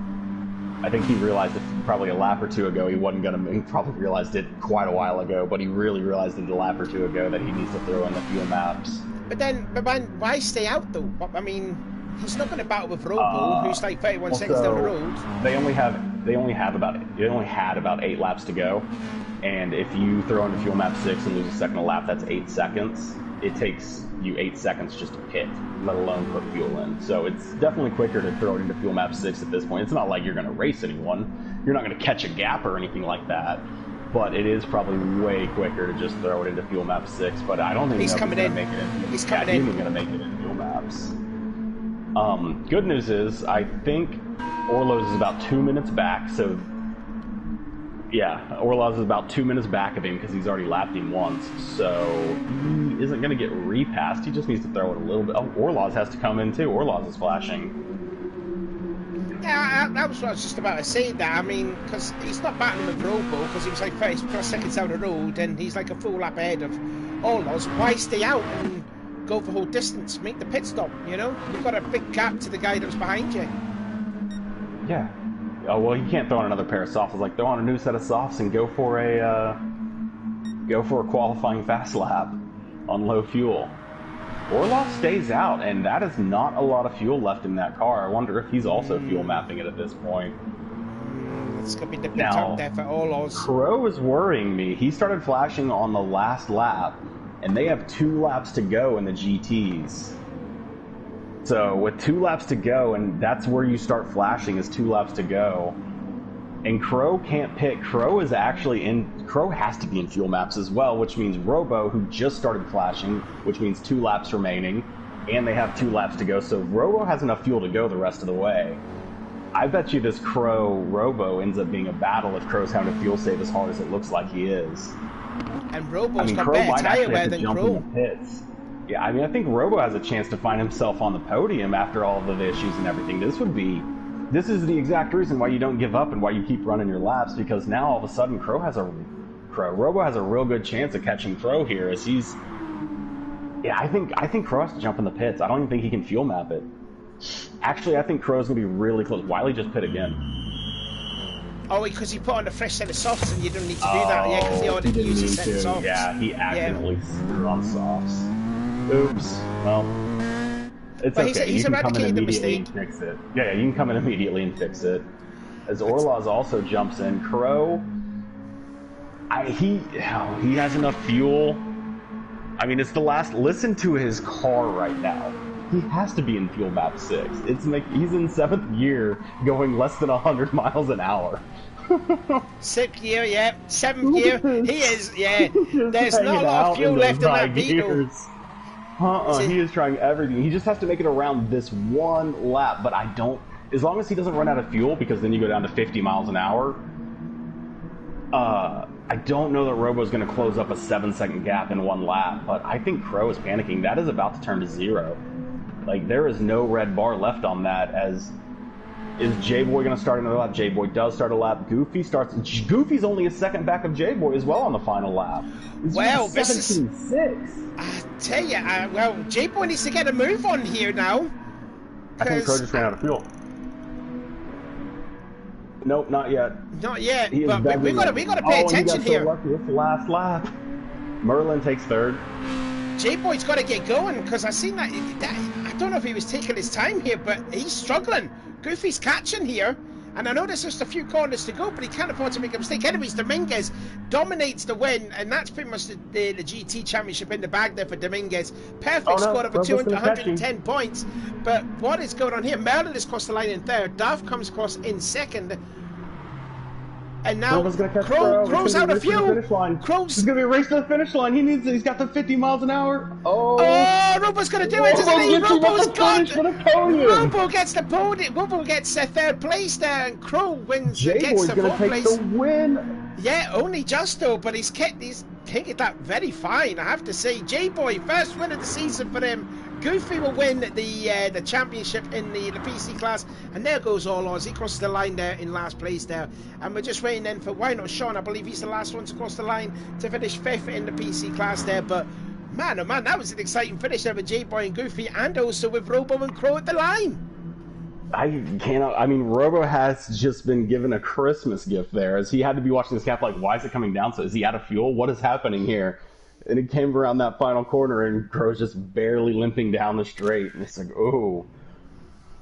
I think he realized it probably a lap or two ago he wasn't going to. He probably realized it quite a while ago, but he really realized it a lap or two ago that he needs to throw in the fuel maps. But why stay out though? I mean, he's not going to battle with Robo, who's like 31 seconds down the road. They only had about 8 laps to go. And if you throw into fuel map 6 and lose a second a lap, that's 8 seconds. It takes you 8 seconds just to pit, let alone put fuel in. So it's definitely quicker to throw it into fuel map 6 at this point. It's not like you're going to race anyone. You're not going to catch a gap or anything like that. But it is probably way quicker to just throw it into fuel map 6. But I don't think he's going to make it in. He's going to make it in fuel maps. Good news is, I think Orlos is about 2 minutes back, so yeah, Orlos is about 2 minutes back of him because he's already lapped him once, so he isn't going to get repassed. He just needs to throw it a little bit. Oh, Orlos has to come in too. Orlos is flashing. Yeah, that was what I was just about to say. That I mean, because he's not battling with Robo because he was like 30 seconds down the road, and he's like a full lap ahead of Orlos. Why stay out and go the whole distance? Make the pit stop. You know, you've got a big gap to the guy that was behind you. Yeah. Oh, well, you can't throw on another pair of softs. It's like throw on a new set of softs and go for a qualifying fast lap on low fuel. Orlov stays out, and that is not a lot of fuel left in that car. I wonder if he's also fuel mapping it at this point. It's going to be the big top there for Orlov's. Crow is worrying me. He started flashing on the last lap, and they have 2 laps to go in the GTs. So with 2 laps to go, and that's where you start flashing is 2 laps to go. And Crow can't pit. Crow has to be in fuel maps as well, which means Robo, who just started flashing, which means 2 laps remaining, and they have 2 laps to go, so Robo has enough fuel to go the rest of the way. I bet you this Crow-Robo ends up being a battle if Crow's having to fuel save as hard as it looks like he is. And Robo's got better tire wear than Crow. Yeah, I mean, I think Robo has a chance to find himself on the podium after all of the issues and everything. This is the exact reason why you don't give up and why you keep running your laps, because now all of a sudden Robo has a real good chance of catching Crow here, as he's... Yeah, I think Crow has to jump in the pits. I don't even think he can fuel map it. Actually, I think Crow's going to be really close. Wiley just pit again. Oh, because he put on a fresh set of softs and you don't need to do that. Yeah, because he already used a set of softs. Yeah, he accidentally threw on softs. Oops. Well... It's okay. He's eradicated the mistake. And fix it. Yeah, you can come in immediately and fix it. As Orlaz also jumps in. Crow, he has enough fuel. I mean, it's the last. Listen to his car right now. He has to be in fuel map 6. It's like he's in 7th gear, going less than 100 miles an hour. 6th gear, yeah. 7th gear, he is. Yeah, there's not a lot of fuel left in that vehicle. He is trying everything. He just has to make it around this one lap, but as long as he doesn't run out of fuel, because then you go down to 50 miles an hour, I don't know that Robo's going to close up a 7-second gap in one lap, but I think Crow is panicking. That is about to turn to 0. Like, there is no red bar left on that. Is J-Boy going to start another lap? J-Boy does start a lap. Goofy's only a second back of J-Boy as well on the final lap. Well, this is... 17.6. I tell you, J-Boy needs to get a move on here now. I think Crow just ran out of fuel. Nope, not yet. Not yet, but we got to pay attention he got so lucky. It's the last lap. Merlin takes 3rd. J-Boy's got to get going, because I seen that. I don't know if he was taking his time here, but he's struggling. Goofy's catching here, and I know there's just a few corners to go, but he can't afford to make a mistake. Anyways, Dominguez dominates the win, and that's pretty much the GT Championship in the bag there for Dominguez. Perfect score over 110 points. But what is going on here? Merlin has crossed the line in 3rd. Duff comes across in 2nd. And now Crow's out of fuel. Crow's going to be a race to the finish line. He's got the 50 miles an hour. Oh, Robo's going to do it, isn't he? Robo's got Robo gets the podium. Robo gets 3rd place there, and Crow wins. Gets the 4th place. The win. Yeah, only just though, but he's taken that very fine, I have to say. J-Boy, first win of the season for him. Goofy will win the championship in the PC class, and there goes Orlaz. He crosses the line there in last place there, and we're just waiting then for Why Not Sean. I believe he's the last one to cross the line to finish 5th in the PC class there. But man, oh man, that was an exciting finish there with J-Boy and Goofy, and also with Robo and Crow at the line. I mean, Robo has just been given a Christmas gift there, as he had to be watching this cap like, why is it coming down? So is he out of fuel? What is happening here? And it came around that final corner, and Crow's just barely limping down the straight. And it's like, oh,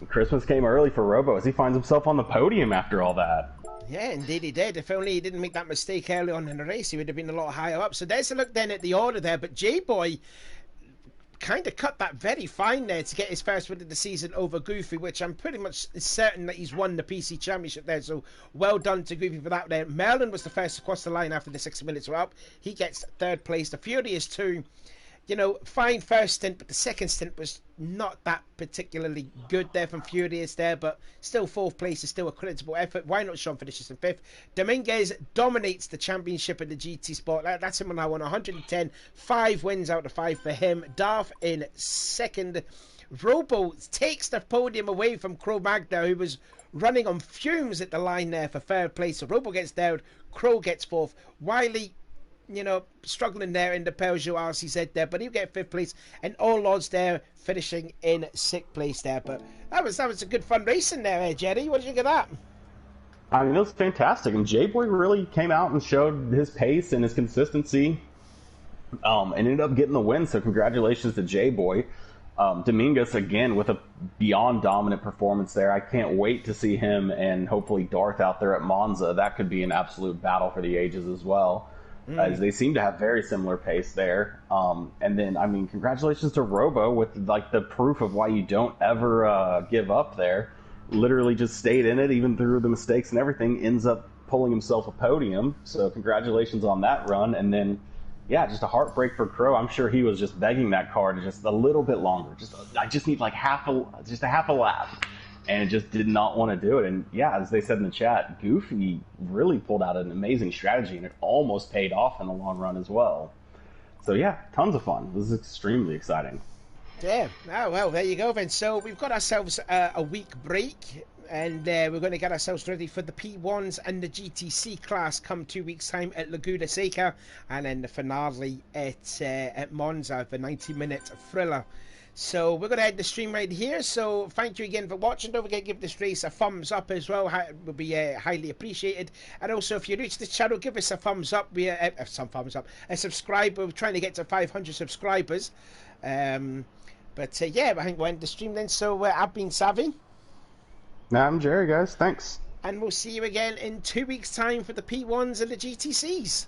Christmas came early for Robo as he finds himself on the podium after all that. Yeah, indeed he did. If only he didn't make that mistake early on in the race, he would have been a lot higher up. So there's a look then at the order there. But J-Boy kind of cut that very fine there to get his first win of the season over Goofy, which I'm pretty much certain that he's won the PC Championship there, so well done to Goofy for that there. Merlin was the first to cross the line after the 6 minutes were up. He gets 3rd place. The Furious 2, fine first stint, but the second stint was not that particularly good there from Furious there, but still 4th place is still a creditable effort. Why Not Sean finishes in 5th. Dominguez dominates the championship in the GT Sport. That's him now on 110. 5 wins out of 5 for him. Darth in 2nd. Robo takes the podium away from Crow Magda, who was running on fumes at the line there for 3rd place. So Robo gets 3rd. Crow gets 4th. Wiley, struggling there in the Peugeot RCZ there, but he'll get 5th place, and all odds there finishing in 6th place there. But that was a good fun racing there, Jerry. What did you think of that? I mean, it was fantastic, and J-Boy really came out and showed his pace and his consistency, and ended up getting the win, so congratulations to J-Boy. Dominguez, again, with a beyond dominant performance there. I can't wait to see him and hopefully Darth out there at Monza. That could be an absolute battle for the ages as well. As they seem to have very similar pace there. And then, I mean, congratulations to Robo with, like, the proof of why you don't ever give up there. literally just stayed in it even through the mistakes and everything, ends up pulling himself a podium. So congratulations on that run. And then, yeah, just a heartbreak for Crow. I'm sure he was just begging that car to just a little bit longer. I just need like just a half a lap. And just did not want to do it. And yeah, as they said in the chat, Goofy really pulled out an amazing strategy, and it almost paid off in the long run as well. So yeah, tons of fun. This is extremely exciting. Yeah. Oh, well, there you go then. So we've got ourselves a week break, and we're going to get ourselves ready for the P1s and the GTC class come 2 weeks' time at Laguna Seca, and then the finale at Monza, the 90-minute thriller. So we're going to end the stream right here. So thank you again for watching. Don't forget to give this race a thumbs up as well. It would be highly appreciated. And also, if you're new to the channel, give us a thumbs up. Some thumbs up. A subscribe. We're trying to get to 500 subscribers. Yeah, I think we'll end the stream then. So I've been Savvy. I'm Jerry, guys. Thanks. And we'll see you again in 2 weeks' time for the P1s and the GTCs.